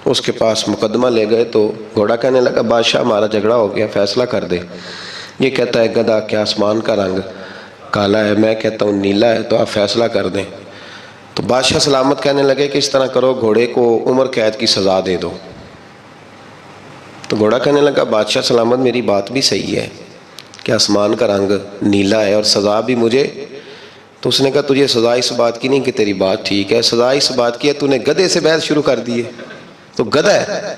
اس کے پاس مقدمہ لے گئے تو گھوڑا کہنے لگا بادشاہ ہمارا جھگڑا ہو گیا، فیصلہ کر دے۔ یہ کہتا ہے گدھا کہ آسمان کا رنگ کالا ہے، میں کہتا ہوں نیلا ہے، تو آپ فیصلہ کر دیں۔ تو بادشاہ سلامت کہنے لگے کہ اس طرح کرو، گھوڑے کو عمر قید کی سزا دے دو۔ تو گھوڑا کہنے لگا بادشاہ سلامت میری بات بھی صحیح ہے کہ آسمان کا رنگ نیلا ہے اور سزا بھی مجھے۔ تو اس نے کہا تجھے سزا اس بات کی نہیں کہ تیری بات ٹھیک ہے، سزا اس بات کی ہے تو نے گدھے سے بحث شروع کر دی ہے، تو گدھا ہے،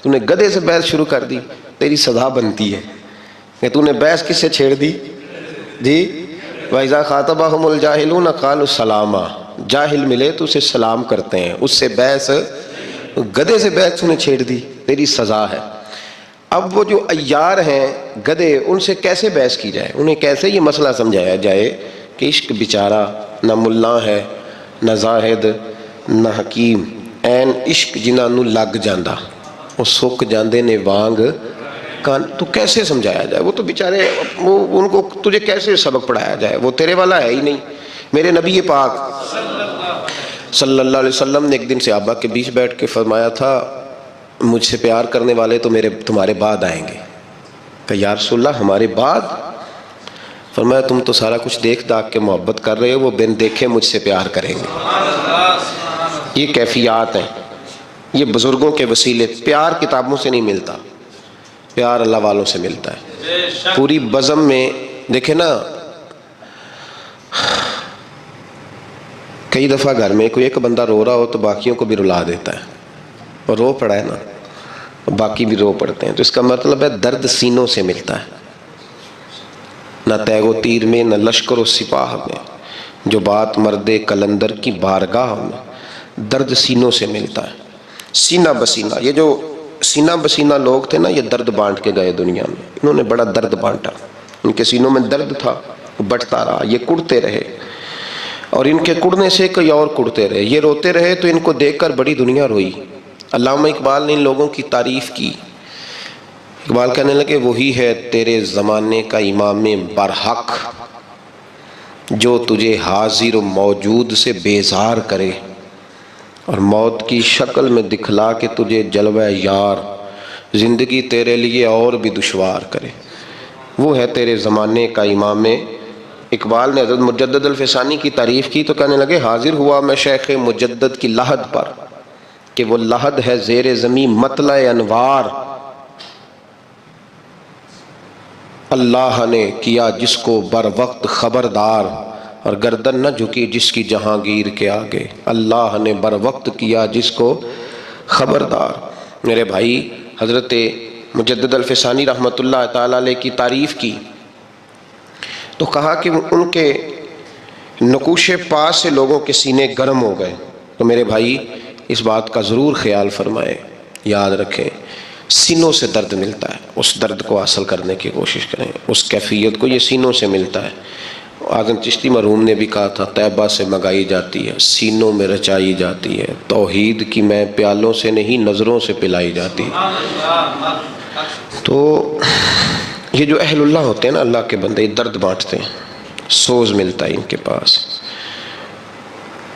تو نے گدھے سے بحث شروع کر دی، تیری سزا بنتی ہے کہ تو نے بحث کس سے چھیڑ دی؟ جی وَإِذَا خَاطَبَهُمُ الْجَاهِلُونَ قَالُوا سَلَامًا، جاہل ملے تو اسے سلام کرتے ہیں، اس سے بحث، گدھے سے بحث نے چھیڑ دی، تیری سزا ہے۔ اب وہ جو عیار ہیں گدھے، ان سے کیسے بحث کی جائے؟ انہیں کیسے یہ مسئلہ سمجھایا جائے کہ عشق بیچارہ نہ ملا ہے نہ زاہد نہ حکیم، این عشق جنہاں نو لگ جاندہ وہ سک جاندے نے وانگ کان، تو کیسے سمجھایا جائے؟ وہ تو بیچارے، وہ ان کو تجھے کیسے سبق پڑھایا جائے؟ وہ تیرے والا ہے ہی نہیں۔ میرے نبی پاک صلی اللہ علیہ وسلم نے ایک دن صحابہ کے بیچ بیٹھ کے فرمایا تھا مجھ سے پیار کرنے والے تو تمہارے بعد آئیں گے۔ کہ یا رسول اللہ ہمارے بعد؟ فرمایا تم تو سارا کچھ دیکھ داکھ کے محبت کر رہے ہو، وہ بن دیکھے مجھ سے پیار کریں گے۔ یہ کیفیات ہیں، یہ بزرگوں کے وسیلے۔ پیار کتابوں سے نہیں ملتا، پیار اللہ والوں سے ملتا ہے۔ پوری بزم میں دیکھیں نا، کئی دفعہ گھر میں کوئی ایک بندہ رو رہا ہو تو باقیوں کو بھی رلا دیتا ہے، اور رو پڑا ہے نا، باقی بھی رو پڑتے ہیں، تو اس کا مطلب ہے درد سینوں سے ملتا ہے۔ نہ تیغ و تیر میں، نہ لشکر و سپاہ میں، جو بات مرد کلندر کی بارگاہ میں، درد سینوں سے ملتا ہے۔ سینہ بسینہ، یہ جو سینہ بسینہ لوگ تھے نا، یہ درد بانٹ کے گئے دنیا میں، انہوں نے بڑا درد بانٹا، ان کے سینوں میں درد تھا، وہ بٹتا رہا، یہ کڑتے رہے، اور ان کے کڑنے سے کوئی اور کڑتے رہے، یہ روتے رہے تو ان کو دیکھ کر بڑی دنیا روئی۔ علامہ اقبال نے ان لوگوں کی تعریف کی، اقبال کہنے لگے وہی ہے تیرے زمانے کا امام برحق، جو تجھے حاضر و موجود سے بیزار کرے اور موت کی شکل میں دکھلا کے تجھے جلوہ یار، زندگی تیرے لیے اور بھی دشوار کرے۔ وہ ہے تیرے زمانے کا امام۔ اقبال نے حضرت مجدد الفسانی کی تعریف کی تو کہنے لگے حاضر ہوا میں شیخ مجدد کی لحد پر کہ وہ لحد ہے زیر زمین مطلع انوار، اللہ نے کیا جس کو بر وقت خبردار، اور گردن نہ جھکی جس کی جہانگیر کے آگے، اللہ نے بر وقت کیا جس کو خبردار۔ میرے بھائی حضرت مجدد الفسانی رحمۃ اللہ تعالیٰ علیہ کی تعریف کی تو کہا کہ ان کے نقوش پا سے لوگوں کے سینے گرم ہو گئے۔ تو میرے بھائی اس بات کا ضرور خیال فرمائیں، یاد رکھیں، سینوں سے درد ملتا ہے، اس درد کو حاصل کرنے کی کوشش کریں، اس کیفیت کو، یہ سینوں سے ملتا ہے۔ اعظم چشتی مرحوم نے بھی کہا تھا طیبہ سے منگائی جاتی ہے، سینوں میں رچائی جاتی ہے، توحید کی میں پیالوں سے نہیں نظروں سے پلائی جاتی ہے۔ تو یہ جو اہل اللہ ہوتے ہیں نا، اللہ کے بندے، درد بانٹتے ہیں، سوز ملتا ہے ان کے پاس۔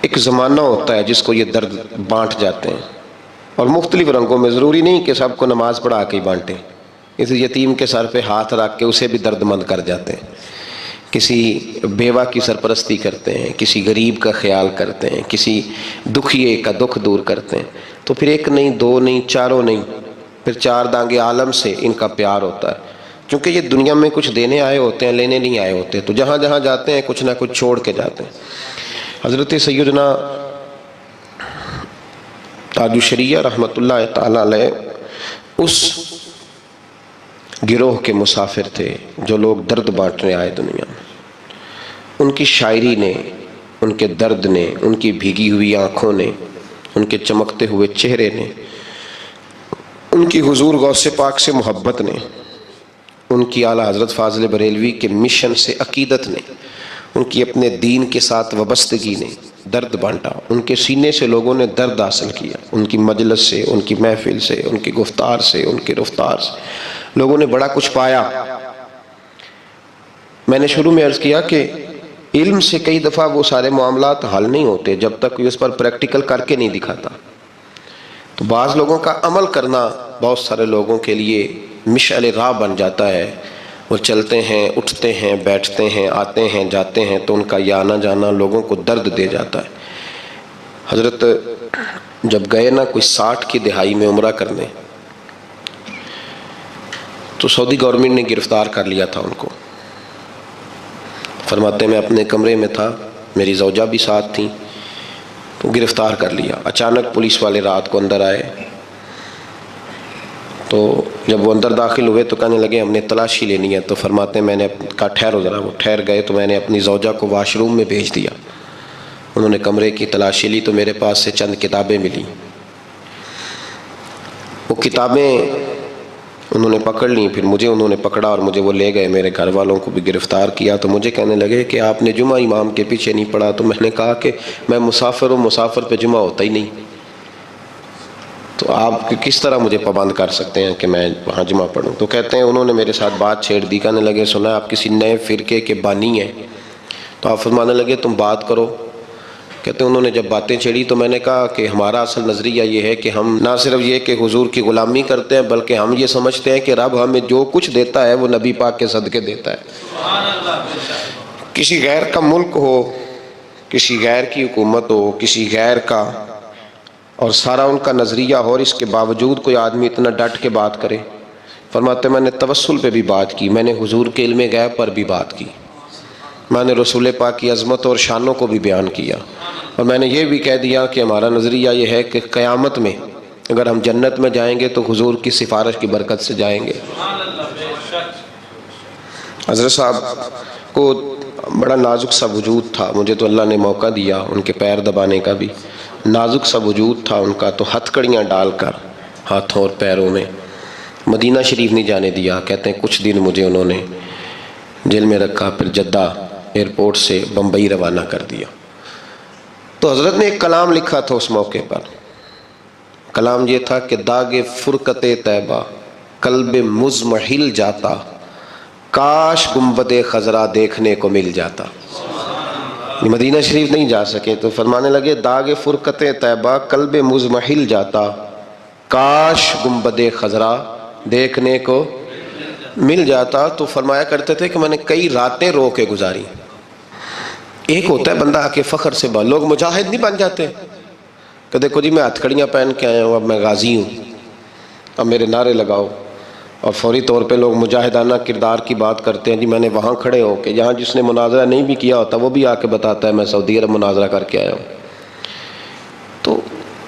ایک زمانہ ہوتا ہے جس کو یہ درد بانٹ جاتے ہیں، اور مختلف رنگوں میں، ضروری نہیں کہ سب کو نماز پڑھا کے ہی بانٹیں، اس یتیم کے سر پہ ہاتھ رکھ کے اسے بھی درد مند کر جاتے ہیں، کسی بیوہ کی سرپرستی کرتے ہیں، کسی غریب کا خیال کرتے ہیں، کسی دکھیے کا دکھ دور کرتے ہیں۔ تو پھر ایک نہیں، دو نہیں، چاروں نہیں، پھر چار دانگے عالم سے ان کا پیار ہوتا ہے، کیونکہ یہ دنیا میں کچھ دینے آئے ہوتے ہیں، لینے نہیں آئے ہوتے، تو جہاں جہاں جاتے ہیں کچھ نہ کچھ چھوڑ کے جاتے ہیں۔ حضرت سیدنا تاج الشریعہ رحمۃ اللہ تعالی علیہ اس گروہ کے مسافر تھے جو لوگ درد بانٹنے آئے دنیا میں۔ ان کی شاعری نے، ان کے درد نے، ان کی بھیگی ہوئی آنکھوں نے، ان کے چمکتے ہوئے چہرے نے، ان کی حضور غوث پاک سے محبت نے، ان کی اعلیٰ حضرت فاضل بریلوی کے مشن سے عقیدت نے، ان کی اپنے دین کے ساتھ وابستگی نے درد بانٹا۔ ان کے سینے سے لوگوں نے درد حاصل کیا، ان کی مجلس سے، ان کی محفل سے، ان کی گفتار سے، ان کی رفتار سے لوگوں نے بڑا کچھ پایا۔ میں نے شروع میں عرض کیا کہ علم سے کئی دفعہ وہ سارے معاملات حل نہیں ہوتے جب تک کوئی اس پر پریکٹیکل کر کے نہیں دکھاتا۔ تو بعض لوگوں کا عمل کرنا بہت سارے لوگوں کے لیے مشعل راہ بن جاتا ہے، وہ چلتے ہیں، اٹھتے ہیں، بیٹھتے ہیں، آتے ہیں، جاتے ہیں، تو ان کا یہ آنا جانا لوگوں کو درد دے جاتا ہے۔ حضرت جب گئے نا کوئی 60 کی دہائی میں عمرہ کرنے، تو سعودی گورنمنٹ نے گرفتار کر لیا تھا ان کو۔ فرماتے میں اپنے کمرے میں تھا، میری زوجہ بھی ساتھ تھیں، تو گرفتار کر لیا۔ اچانک پولیس والے رات کو اندر آئے، تو جب وہ اندر داخل ہوئے تو کہنے لگے ہم نے تلاشی لینی ہے۔ تو فرماتے ہیں میں نے کہا ٹھہرو ذرا، وہ ٹھہر گئے، تو میں نے اپنی زوجہ کو واش روم میں بھیج دیا۔ انہوں نے کمرے کی تلاشی لی تو میرے پاس سے چند کتابیں ملی، وہ کتابیں انہوں نے پکڑ لیں، پھر مجھے انہوں نے پکڑا اور مجھے وہ لے گئے، میرے گھر والوں کو بھی گرفتار کیا۔ تو مجھے کہنے لگے کہ آپ نے جمعہ امام کے پیچھے نہیں پڑھا۔ تو میں نے کہا کہ میں مسافر ہوں، مسافر پہ جمعہ ہوتا ہی نہیں، تو آپ کس طرح مجھے پابند کر سکتے ہیں کہ میں وہاں جمعہ پڑھوں؟ تو کہتے ہیں انہوں نے میرے ساتھ بات چھیڑ دی، کہنے لگے سنا آپ کسی نئے فرقے کے بانی ہیں؟ تو آپ فرمانے لگے تم بات کرو۔ کہتے ہیں انہوں نے جب باتیں چھیڑی تو میں نے کہا کہ ہمارا اصل نظریہ یہ ہے کہ ہم نہ صرف یہ کہ حضور کی غلامی کرتے ہیں، بلکہ ہم یہ سمجھتے ہیں کہ رب ہمیں جو کچھ دیتا ہے وہ نبی پاک کے صدقے دیتا ہے۔ کسی غیر کا ملک ہو، کسی غیر کی حکومت ہو، کسی غیر کا، اور سارا ان کا نظریہ ہو، اور اس کے باوجود کوئی آدمی اتنا ڈٹ کے بات کرے۔ فرماتے میں نے توسل پہ بھی بات کی، میں نے حضور کے علم غیب پر بھی بات کی، میں نے رسول پاک کی عظمت اور شانوں کو بھی بیان کیا، اور میں نے یہ بھی کہہ دیا کہ ہمارا نظریہ یہ ہے کہ قیامت میں اگر ہم جنت میں جائیں گے تو حضور کی سفارش کی برکت سے جائیں گے۔ حضرت صاحب کو بڑا نازک سا وجود تھا، مجھے تو اللہ نے موقع دیا ان کے پیر دبانے کا بھی، نازک سا وجود تھا ان کا، تو ہتھ کڑیاں ڈال کر ہاتھوں اور پیروں میں مدینہ شریف نہیں جانے دیا۔ کہتے ہیں کچھ دن مجھے انہوں نے جیل میں رکھا، پھر جدہ ایئرپورٹ سے بمبئی روانہ کر دیا۔ تو حضرت نے ایک کلام لکھا تھا اس موقع پر، کلام یہ تھا کہ داغ فرقت طیبہ قلب مزمحل جاتا، کاش گنبد خضرا دیکھنے کو مل جاتا۔ مدینہ شریف نہیں جا سکے تو فرمانے لگے داغ فرقت طیبہ قلب مزمحل جاتا، کاش گنبد خضرا دیکھنے کو مل جاتا۔ تو فرمایا کرتے تھے کہ میں نے کئی راتیں رو کے گزاری۔ ایک ہوتا ہے بندہ آ کے فخر سے لوگ مجاہد نہیں بن جاتے کہ دیکھو جی میں ہتھ کڑیاں پہن کے آیا ہوں، اب میں غازی ہوں، اب میرے نعرے لگاؤ، اور فوری طور پہ لوگ مجاہدانہ کردار کی بات کرتے ہیں۔ جی میں نے وہاں کھڑے ہو کہ جہاں جس نے مناظرہ نہیں بھی کیا ہوتا وہ بھی آ کے بتاتا ہے میں سعودی عرب مناظرہ کر کے آیا ہوں۔ تو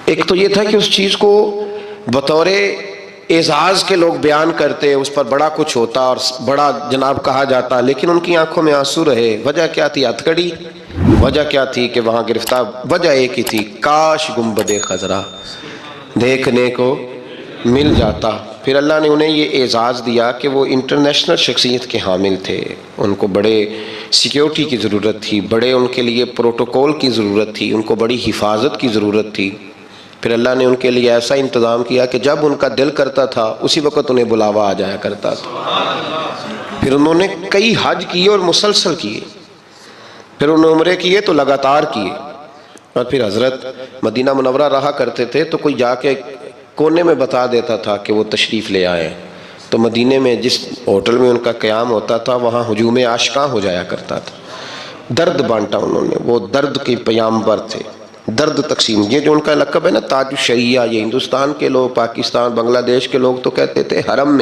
ایک تو یہ تھا کہ اس چیز کو بطور اعزاز کے لوگ بیان کرتے، اس پر بڑا کچھ ہوتا اور بڑا جناب کہا جاتا، لیکن ان کی آنکھوں میں آنسو رہے۔ وجہ کیا تھی؟ ہتھ کڑی۔ وجہ کیا تھی کہ وہاں گرفتار؟ وجہ ایک ہی تھی، کاش گنبد خضرا دیکھنے کو مل جاتا۔ پھر اللہ نے انہیں یہ اعزاز دیا کہ وہ انٹرنیشنل شخصیت کے حامل تھے، ان کو بڑے سیکیورٹی کی ضرورت تھی، بڑے ان کے لیے پروٹوکول کی ضرورت تھی، ان کو بڑی حفاظت کی ضرورت تھی۔ پھر اللہ نے ان کے لیے ایسا انتظام کیا کہ جب ان کا دل کرتا تھا اسی وقت انہیں بلاوا آ جایا کرتا تھا۔ پھر انہوں نے کئی حج کیے اور مسلسل کیے، پھر انہوں نے عمرے کیے تو لگاتار کیے، اور پھر حضرت مدینہ منورہ رہا کرتے تھے تو کوئی جا کے کونے میں بتا دیتا تھا کہ وہ تشریف لے آئے، تو مدینے میں جس ہوٹل میں ان کا قیام ہوتا تھا وہاں ہجوم عاشقاں ہو جایا کرتا تھا۔ درد بانٹا انہوں نے، وہ درد کے پیامبر تھے، درد تقسیم۔ یہ جو ان کا لقب ہے نا تاج الشریعہ، یہ ہندوستان کے لوگ، پاکستان، بنگلہ دیش کے لوگ تو کہتے تھے حرم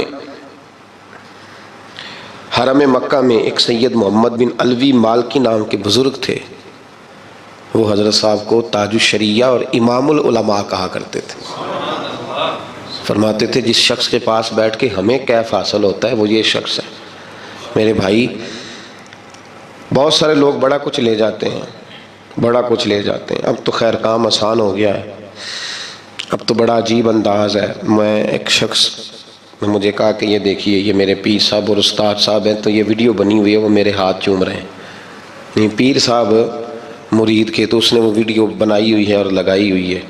مکہ میں ایک سید محمد بن علوی مالکی نام کے بزرگ تھے، وہ حضرت صاحب کو تاج الشریعہ اور امام العلماء کہا کرتے تھے۔ فرماتے تھے جس شخص کے پاس بیٹھ کے ہمیں کیف حاصل ہوتا ہے وہ یہ شخص ہے۔ میرے بھائی، بہت سارے لوگ بڑا کچھ لے جاتے ہیں، بڑا کچھ لے جاتے ہیں۔ اب تو خیر کام آسان ہو گیا ہے، اب تو بڑا عجیب انداز ہے۔ میں ایک شخص نے مجھے کہا کہ یہ دیکھیے، یہ میرے پیر صاحب اور استاد صاحب ہیں، تو یہ ویڈیو بنی ہوئی ہے، وہ میرے ہاتھ چوم رہے ہیں۔ نہیں، پیر صاحب مرید کے، تو اس نے وہ ویڈیو بنائی ہوئی ہے اور لگائی ہوئی ہے۔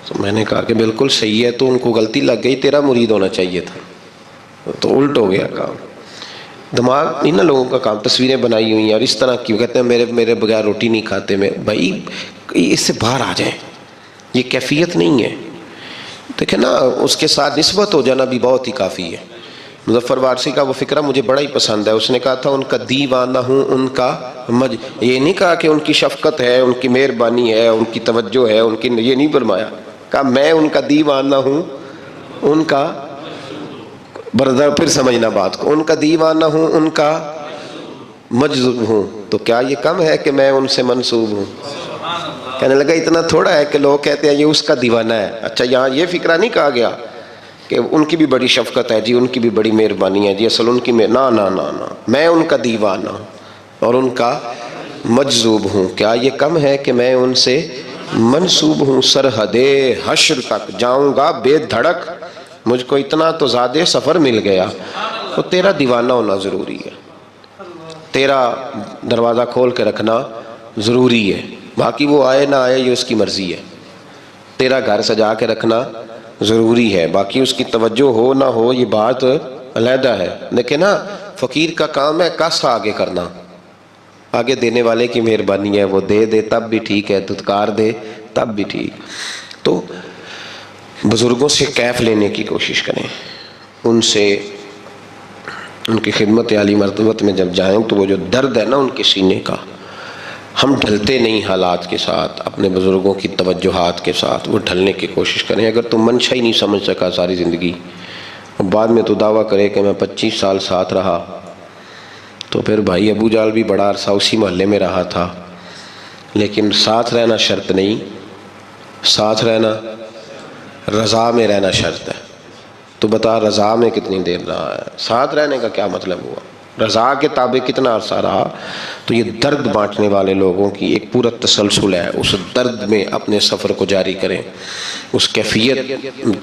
تو میں نے کہا کہ بالکل صحیح ہے، تو ان کو غلطی لگ گئی، تیرا مرید ہونا چاہیے تھا، تو الٹ ہو گیا کام۔ دماغ نہیں نا لوگوں کا کام، تصویریں بنائی ہوئی ہیں اور اس طرح کیوں کہتے ہیں میرے بغیر روٹی نہیں کھاتے میں۔ بھائی اس سے باہر آ جائیں، یہ کیفیت نہیں ہے۔ دیکھیں نا، اس کے ساتھ نسبت ہو جانا بھی بہت ہی کافی ہے۔ مظفر وارثی کا وہ فقرہ مجھے بڑا ہی پسند ہے، اس نے کہا تھا ان کا دیوانہ ہوں، ان کا یہ نہیں کہا کہ ان کی شفقت ہے، ان کی مہربانی ہے، ان کی توجہ ہے، ان کی، یہ نہیں فرمایا، کہا میں ان کا دیوانہ ہوں، ان کا بردار، پھر سمجھنا بات کو، ان کا دیوانہ ہوں، ان کا مجذوب ہوں، تو کیا یہ کم ہے کہ میں ان سے منسوب ہوں؟ کہنے لگا اتنا تھوڑا ہے کہ لوگ کہتے ہیں یہ اس کا دیوانہ ہے۔ اچھا، یہاں یہ فکرہ نہیں کہا گیا کہ ان کی بھی بڑی شفقت ہے جی، ان کی بھی بڑی مہربانی ہے جی، اصل ان کی نا نا نا نا، میں ان کا دیوانہ اور ان کا مجذوب ہوں، کیا یہ کم ہے کہ میں ان سے منسوب ہوں؟ سرحد حشر تک جاؤں گا بے دھڑک، مجھ کو اتنا تو زیادہ سفر مل گیا۔ تو تیرا دیوانہ ہونا ضروری ہے، تیرا دروازہ کھول کے رکھنا ضروری ہے، باقی وہ آئے نہ آئے یہ اس کی مرضی ہے۔ تیرا گھر سجا کے رکھنا ضروری ہے، باقی اس کی توجہ ہو نہ ہو یہ بات علیحدہ ہے۔ لیکن نا فقیر کا کام ہے کس آگے کرنا، آگے دینے والے کی مہربانی ہے، وہ دے دے تب بھی ٹھیک ہے، دھتکار دے تب بھی ٹھیک۔ تو بزرگوں سے کیف لینے کی کوشش کریں، ان سے، ان کی خدمت عالی مرتبت میں جب جائیں تو وہ جو درد ہے نا ان کے سینے کا، ہم ڈھلتے نہیں حالات کے ساتھ، اپنے بزرگوں کی توجہات کے ساتھ، وہ ڈھلنے کی کوشش کریں۔ اگر تم منشا ہی نہیں سمجھ سکا ساری زندگی، بعد میں تو دعویٰ کرے کہ میں 25 سال ساتھ رہا، تو پھر بھائی ابو جال بھی بڑا عرصہ اسی محلے میں رہا تھا، لیکن ساتھ رہنا شرط نہیں، ساتھ رہنا رضا میں رہنا شرط ہے۔ تو بتا رضا میں کتنی دیر رہا ہے؟ ساتھ رہنے کا کیا مطلب ہوا؟ رضا کے تابع کتنا عرصہ رہا؟ تو یہ درد بانٹنے والے لوگوں کی ایک پورا تسلسل ہے، اس درد میں اپنے سفر کو جاری کریں، اس کیفیت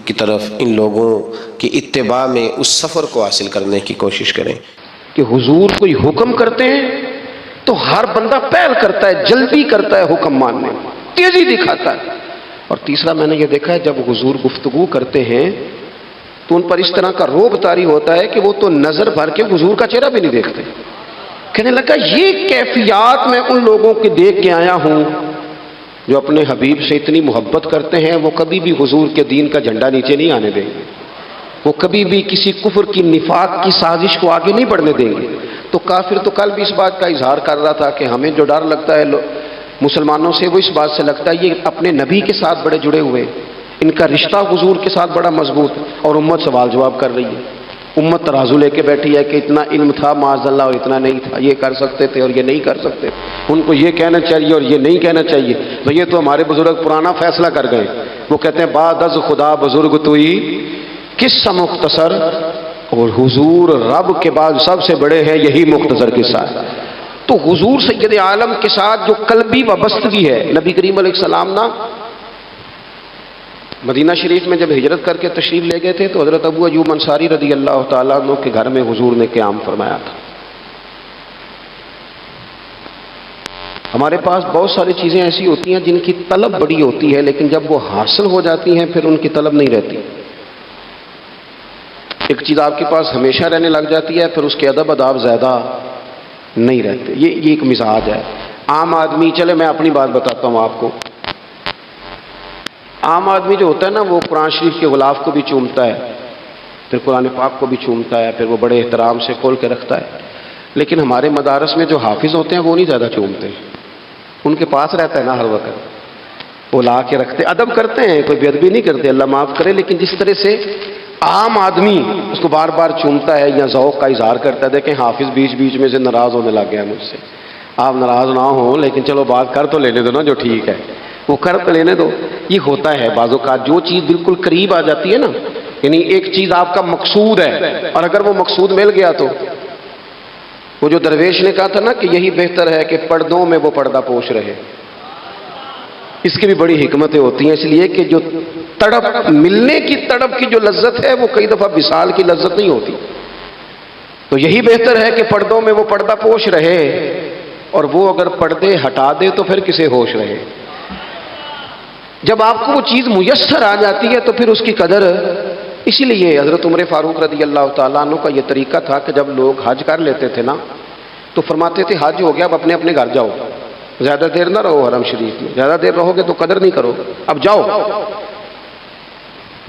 کی طرف ان لوگوں کی اتباع میں اس سفر کو حاصل کرنے کی کوشش کریں کہ حضور کوئی حکم کرتے ہیں تو ہر بندہ پہل کرتا ہے، جلدی کرتا ہے حکم ماننے، تیزی دکھاتا ہے۔ اور تیسرا میں نے یہ دیکھا ہے جب حضور گفتگو کرتے ہیں تو ان پر اس طرح کا روب طاری ہوتا ہے کہ وہ تو نظر بھر کے حضور کا چہرہ بھی نہیں دیکھتے۔ کہنے لگا یہ کیفیات میں ان لوگوں کے دیکھ کے آیا ہوں جو اپنے حبیب سے اتنی محبت کرتے ہیں، وہ کبھی بھی حضور کے دین کا جھنڈا نیچے نہیں آنے دیں گے، وہ کبھی بھی کسی کفر کی نفاق کی سازش کو آگے نہیں بڑھنے دیں گے۔ تو کافر تو کل بھی اس بات کا اظہار کر رہا تھا کہ ہمیں جو ڈر لگتا ہے مسلمانوں سے، وہ اس بات سے لگتا ہے یہ اپنے نبی کے ساتھ بڑے جڑے ہوئے، ان کا رشتہ حضور کے ساتھ بڑا مضبوط، اور امت سوال جواب کر رہی ہے۔ امت ترازو لے کے بیٹھی ہے کہ اتنا علم تھا معاذ اللہ اور اتنا نہیں تھا، یہ کر سکتے تھے اور یہ نہیں کر سکتے، ان کو یہ کہنا چاہیے اور یہ نہیں کہنا چاہیے۔ تو یہ تو ہمارے بزرگ پرانا فیصلہ کر گئے، وہ کہتے ہیں بعد از خدا بزرگ توئی قصہ مختصر، اور حضور رب کے بعد سب سے بڑے ہیں، یہی مختصر قصہ ہے۔ تو حضور سید عالم کے ساتھ جو قلبی وابستگی ہے، نبی کریم علیہ السلام نا مدینہ شریف میں جب ہجرت کر کے تشریف لے گئے تھے تو حضرت ابو ایوب انصاری رضی اللہ تعالیٰ عنہ کے گھر میں حضور نے قیام فرمایا تھا۔ ہمارے پاس بہت ساری چیزیں ایسی ہوتی ہیں جن کی طلب بڑی ہوتی ہے، لیکن جب وہ حاصل ہو جاتی ہیں پھر ان کی طلب نہیں رہتی۔ ایک چیز آپ کے پاس ہمیشہ رہنے لگ جاتی ہے، پھر اس کے ادب اداب زیادہ نہیں رہتے. یہ ایک مزاج ہے. عام آدمی، چلے میں اپنی بات بتاتا ہوں آپ کو. عام آدمی جو ہوتا ہے نا، وہ قرآن شریف کے غلاف کو بھی چومتا ہے، پھر قرآن پاک کو بھی چومتا ہے، پھر وہ بڑے احترام سے کھول کے رکھتا ہے. لیکن ہمارے مدارس میں جو حافظ ہوتے ہیں وہ نہیں زیادہ چومتے، ان کے پاس رہتا ہے نا ہر وقت، وہ لا کے رکھتے، ادب کرتے ہیں، کوئی بے ادبی نہیں کرتے، اللہ معاف کرے. لیکن جس طرح سے عام آدمی اس کو بار بار چومتا ہے یا ذوق کا اظہار کرتا ہے، دیکھیں حافظ بیچ بیچ میں سے ناراض ہونے لگ گیا مجھ سے. آپ ناراض نہ ہوں، لیکن چلو بات کر تو لینے دو نا، جو ٹھیک ہے وہ کر تو لینے دو. یہ ہوتا ہے بعض اوقات، جو چیز بالکل قریب آ جاتی ہے نا، یعنی ایک چیز آپ کا مقصود ہے اور اگر وہ مقصود مل گیا تو، وہ جو درویش نے کہا تھا نا کہ یہی بہتر ہے کہ پردوں میں وہ پردہ پوش رہے، اس کی بھی بڑی حکمتیں ہوتی ہیں. اس لیے کہ جو تڑپ، ملنے کی تڑپ کی جو لذت ہے وہ کئی دفعہ وصال کی لذت نہیں ہوتی. تو یہی بہتر ہے کہ پردوں میں وہ پردہ پوش رہے، اور وہ اگر پردے ہٹا دے تو پھر کسے ہوش رہے. جب آپ کو وہ چیز میسر آ جاتی ہے تو پھر اس کی قدر. اسی لیے حضرت عمر فاروق رضی اللہ تعالیٰ عنہ کا یہ طریقہ تھا کہ جب لوگ حج کر لیتے تھے نا تو فرماتے تھے حج ہو گیا، اب اپنے اپنے گھر جاؤ، زیادہ دیر نہ رہو حرم شریف میں، زیادہ دیر رہو گے تو قدر نہیں کرو، اب جاؤ.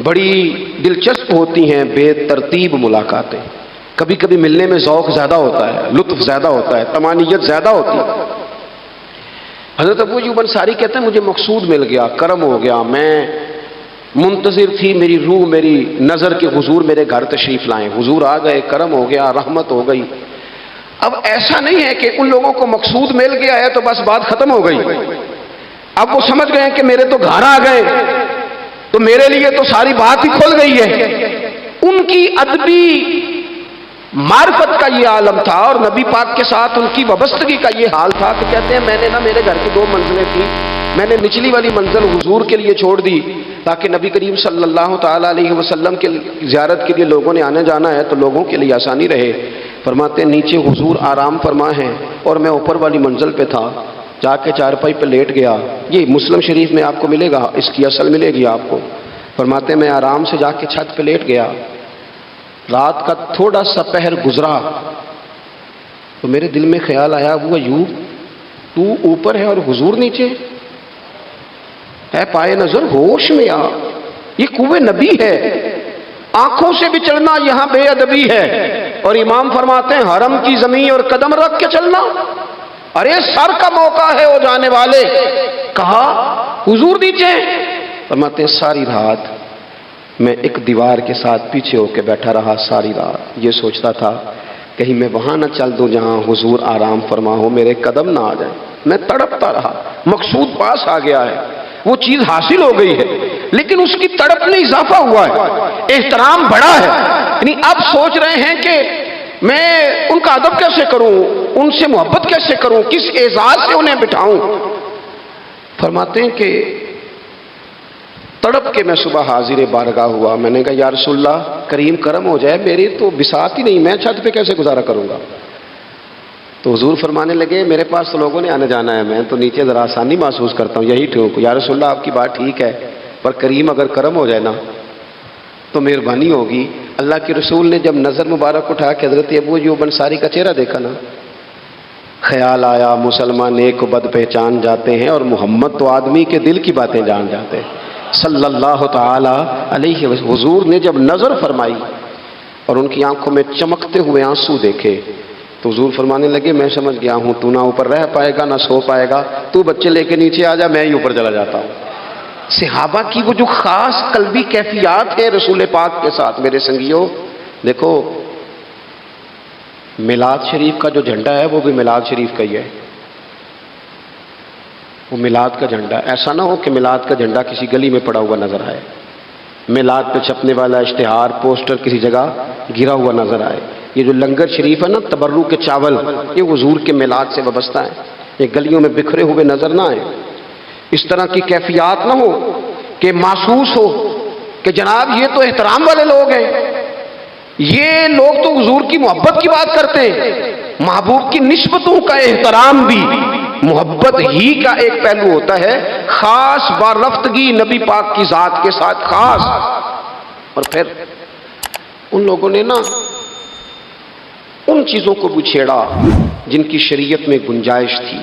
بڑی دلچسپ ہوتی ہیں بے ترتیب ملاقاتیں. کبھی کبھی ملنے میں ذوق زیادہ ہوتا ہے، لطف زیادہ ہوتا ہے، طمانینت زیادہ ہوتی ہے. حضرت ابو ایوب انصاری کہتے ہیں مجھے مقصود مل گیا، کرم ہو گیا، میں منتظر تھی، میری روح میری نظر کے حضور میرے گھر تشریف لائیں، حضور آ گئے، کرم ہو گیا، رحمت ہو گئی. اب ایسا نہیں ہے کہ ان لوگوں کو مقصود مل گیا ہے تو بس بات ختم ہو گئی. اب وہ سمجھ گئے کہ میرے تو گھر آ گئے تو میرے لیے تو ساری بات ہی کھل گئی ہے. ان کی ادبی معرفت کا یہ عالم تھا اور نبی پاک کے ساتھ ان کی وابستگی کا یہ حال تھا کہ کہتے ہیں میں نے نا، میرے گھر کی 2 منزلیں تھیں، میں نے نچلی والی منزل حضور کے لیے چھوڑ دی تاکہ نبی کریم صلی اللہ تعالیٰ علیہ وسلم کے زیارت کے لیے لوگوں نے آنے جانا ہے تو لوگوں کے لیے آسانی رہے. فرماتے ہیں نیچے حضور آرام فرما ہیں اور میں اوپر والی منزل پہ تھا، جا کے چارپائی پہ لیٹ گیا. یہ مسلم شریف میں آپ کو ملے گا، اس کی اصل ملے گی آپ کو. فرماتے ہیں میں آرام سے جا کے چھت پہ لیٹ گیا، رات کا تھوڑا سا پہر گزرا تو میرے دل میں خیال آیا ابو ایوب تو اوپر ہے اور حضور نیچے ہے، پائے نظر ہوش میں آ، یہ کوہ نبی ہے، آنکھوں سے بھی چلنا یہاں بے ادبی ہے. اور امام فرماتے ہیں حرم کی زمین اور قدم رکھ کے چلنا، ارے سر کا موقع ہے وہ جانے والے. کہا حضور نیچے. فرماتے ہیں ساری رات میں ایک دیوار کے ساتھ پیچھے ہو کے بیٹھا رہا، ساری رات یہ سوچتا تھا کہیں میں وہاں نہ چل دوں جہاں حضور آرام فرما ہو، میرے قدم نہ آ جائیں. میں تڑپتا رہا، مقصود پاس آ گیا ہے، وہ چیز حاصل ہو گئی ہے، لیکن اس کی تڑپ میں اضافہ ہوا ہے، احترام بڑا ہے. یعنی اب سوچ رہے ہیں کہ میں ان کا ادب کیسے کروں، ان سے محبت کیسے کروں، کس اعزاز سے انہیں بٹھاؤں. فرماتے ہیں کہ تڑپ کے میں صبح حاضر بارگاہ ہوا. میں نے کہا یا رسول اللہ کریم کرم ہو جائے، میری تو بساط ہی نہیں، میں چھت پہ کیسے گزارا کروں گا. تو حضور فرمانے لگے میرے پاس تو لوگوں نے آنے جانا ہے، میں تو نیچے ذرا آسانی محسوس کرتا ہوں، یہی ٹھیک. یا رسول اللہ آپ کی بات ٹھیک ہے، پر کریم اگر کرم ہو جائے نا تو مہربانی ہوگی. اللہ کے رسول نے جب نظر مبارک اٹھا کے حضرت ابو ایوب انصاری کا چہرہ دیکھا نا، خیال آیا مسلمان نیک و بد پہچان جاتے ہیں اور محمد تو آدمی کے دل کی باتیں جان جاتے ہیں صلی اللہ تعالی علیہ وسلم. حضور نے جب نظر فرمائی اور ان کی آنکھوں میں چمکتے ہوئے آنسو دیکھے تو حضور فرمانے لگے میں سمجھ گیا ہوں تو نہ اوپر رہ پائے گا نہ سو پائے گا، تو بچے لے کے نیچے آ جا، میں ہی اوپر چلا جاتا ہوں. صحابہ کی وہ جو خاص قلبی کیفیات ہیں رسول پاک کے ساتھ. میرے سنگیوں دیکھو، میلاد شریف کا جو جھنڈا ہے وہ بھی میلاد شریف کا ہی ہے، وہ میلاد کا جھنڈا. ایسا نہ ہو کہ میلاد کا جھنڈا کسی گلی میں پڑا ہوا نظر آئے، میلاد پہ چھپنے والا اشتہار پوسٹر کسی جگہ گرا ہوا نظر آئے. یہ جو لنگر شریف ہے نا، تبرک کے چاول، یہ حضور کے میلاد سے وابستہ ہے، یہ گلیوں میں بکھرے ہوئے نظر نہ آئے. اس طرح کی کیفیات نہ ہو کہ محسوس ہو کہ جناب یہ تو احترام والے لوگ ہیں، یہ لوگ تو حضور کی محبت کی بات کرتے ہیں. محبوب کی نسبتوں کا احترام بھی محبت ہی کا ایک پہلو ہوتا ہے، خاص بارفتگی نبی پاک کی ذات کے ساتھ خاص. اور پھر ان لوگوں نے نا ان چیزوں کو بھی چھیڑا جن کی شریعت میں گنجائش تھی۔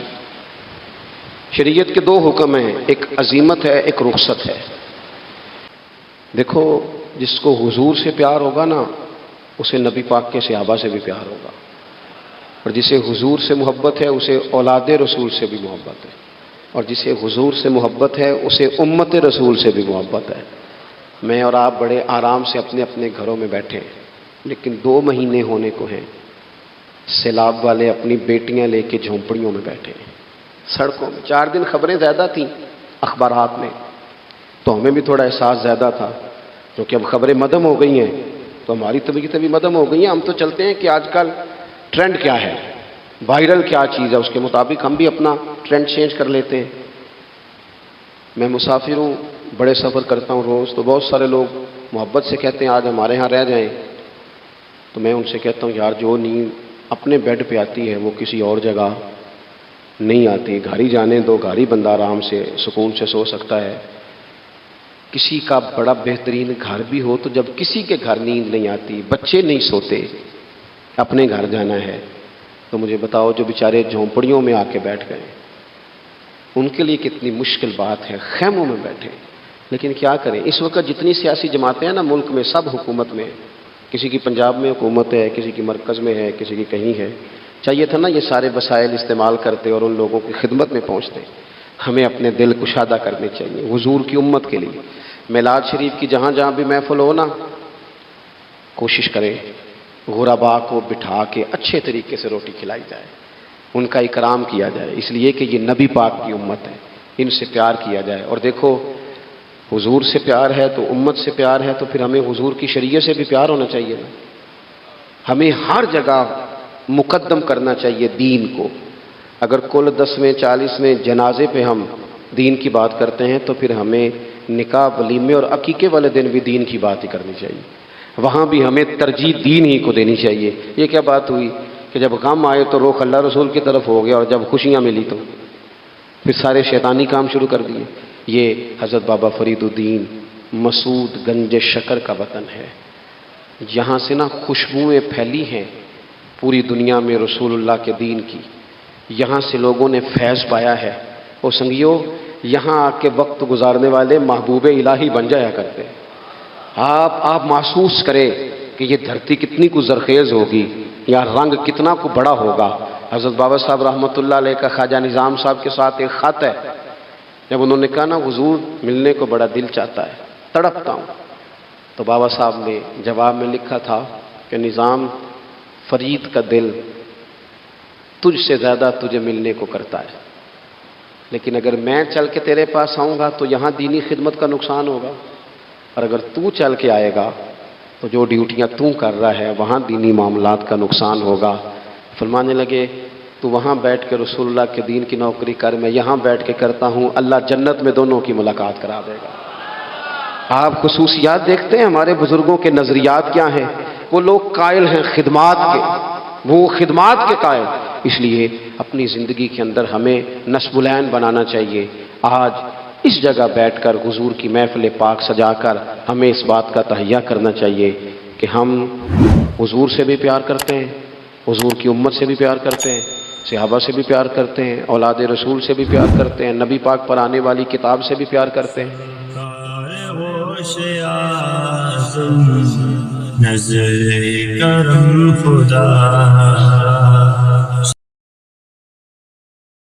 شریعت کے دو حکم ہیں، ایک عزیمت ہے، ایک رخصت ہے۔ دیکھو جس کو حضور سے پیار ہوگا نا اسے نبی پاک کے صحابہ سے بھی پیار ہوگا، اور جسے حضور سے محبت ہے اسے اولاد رسول سے بھی محبت ہے، اور جسے حضور سے محبت ہے اسے امت رسول سے بھی محبت ہے۔ میں اور آپ بڑے آرام سے اپنے اپنے گھروں میں بیٹھے ہیں، لیکن 2 مہینے ہونے کو ہیں سیلاب والے اپنی بیٹیاں لے کے جھونپڑیوں میں بیٹھے ہیں، سڑکوں میں۔ 4 دن خبریں زیادہ تھیں اخبارات میں، تو ہمیں بھی تھوڑا احساس زیادہ تھا، کیونکہ اب خبریں مدھم ہو گئی ہیں تو ہماری طبیعتیں بھی مدھم ہو گئی ہیں۔ ہم تو چلتے ہیں کہ آج کل ٹرینڈ کیا ہے، وائرل کیا چیز ہے، اس کے مطابق ہم بھی اپنا ٹرینڈ چینج کر لیتے ہیں۔ میں مسافر ہوں، بڑے سفر کرتا ہوں روز، تو بہت سارے لوگ محبت سے کہتے ہیں آج ہمارے ہاں رہ جائیں، تو میں ان سے کہتا ہوں یار جو نیند اپنے بیڈ پہ آتی ہے وہ کسی اور جگہ نہیں آتی، گھر ہی جانے دو، گھر ہی بندہ آرام سے سکون سے سو سکتا ہے۔ کسی کا بڑا بہترین گھر بھی ہو تو جب کسی کے گھر نیند نہیں آتی، بچے نہیں سوتے، اپنے گھر جانا ہے، تو مجھے بتاؤ جو بیچارے جھونپڑیوں میں آ کے بیٹھ گئے ان کے لیے کتنی مشکل بات ہے، خیموں میں بیٹھے۔ لیکن کیا کریں، اس وقت جتنی سیاسی جماعتیں ہیں نا ملک میں، سب حکومت میں، کسی کی پنجاب میں حکومت ہے، کسی کی مرکز میں ہے، کسی کی کہیں ہے۔ چاہیے تھا نا یہ سارے وسائل استعمال کرتے اور ان لوگوں کی خدمت میں پہنچتے۔ ہمیں اپنے دل کشادہ کرنے چاہیے حضور کی امت کے لیے۔ میلاد شریف کی جہاں جہاں بھی محفل ہو نا، کوشش کریں غربا کو بٹھا کے اچھے طریقے سے روٹی کھلائی جائے، ان کا اکرام کیا جائے، اس لیے کہ یہ نبی پاک کی امت ہے، ان سے پیار کیا جائے۔ اور دیکھو حضور سے پیار ہے تو امت سے پیار ہے، تو پھر ہمیں حضور کی شریعت سے بھی پیار ہونا چاہیے نا۔ ہمیں ہر جگہ مقدم کرنا چاہیے دین کو۔ اگر کل 10ویں 40ویں جنازے پہ ہم دین کی بات کرتے ہیں تو پھر ہمیں نکاح، ولیمے اور عقیقے والے دن بھی دین کی بات ہی کرنی چاہیے، وہاں بھی ہمیں ترجیح دین ہی کو دینی چاہیے۔ یہ کیا بات ہوئی کہ جب غم آئے تو رخ اللہ رسول کی طرف ہو گیا، اور جب خوشیاں ملی تو پھر سارے شیطانی کام شروع کر دیے۔ یہ حضرت بابا فرید الدین مسعود گنج شکر کا وطن ہے، یہاں سے نا خوشبوئیں پھیلی ہیں پوری دنیا میں رسول اللہ کے دین کی، یہاں سے لوگوں نے فیض پایا ہے۔ اور سنگیو یہاں آ کے وقت گزارنے والے محبوب الہی بن جایا کرتے ہیں۔ آپ محسوس کریں کہ یہ دھرتی کتنی کو زرخیز ہوگی، یا رنگ کتنا کو بڑا ہوگا۔ حضرت بابا صاحب رحمۃ اللہ علیہ کا خواجہ نظام صاحب کے ساتھ ایک خط ہے، جب انہوں نے کہا نا حضور ملنے کو بڑا دل چاہتا ہے، تڑپتا ہوں، تو بابا صاحب نے جواب میں لکھا تھا کہ نظام، فرید کا دل تجھ سے زیادہ تجھے ملنے کو کرتا ہے، لیکن اگر میں چل کے تیرے پاس آؤں گا تو یہاں دینی خدمت کا نقصان ہوگا، اور اگر تو چل کے آئے گا تو جو ڈیوٹیاں تو کر رہا ہے وہاں دینی معاملات کا نقصان ہوگا۔ فرمانے لگے تو وہاں بیٹھ کے رسول اللہ کے دین کی نوکری کر، میں یہاں بیٹھ کے کرتا ہوں، اللہ جنت میں دونوں کی ملاقات کرا دے گا۔ آپ خصوصیات دیکھتے ہیں ہمارے بزرگوں کے نظریات کیا ہیں، وہ لوگ قائل ہیں خدمات کے، وہ خدمات کے قائل، اس لیے اپنی زندگی کے اندر ہمیں نصب العین بنانا چاہیے۔ آج اس جگہ بیٹھ کر حضور کی محفل پاک سجا کر ہمیں اس بات کا تہیہ کرنا چاہیے کہ ہم حضور سے بھی پیار کرتے ہیں، حضور کی امت سے بھی پیار کرتے ہیں، صحابہ سے بھی پیار کرتے ہیں، اولاد رسول سے بھی پیار کرتے ہیں، نبی پاک پر آنے والی کتاب سے بھی پیار کرتے ہیں۔ نظر کرم خدا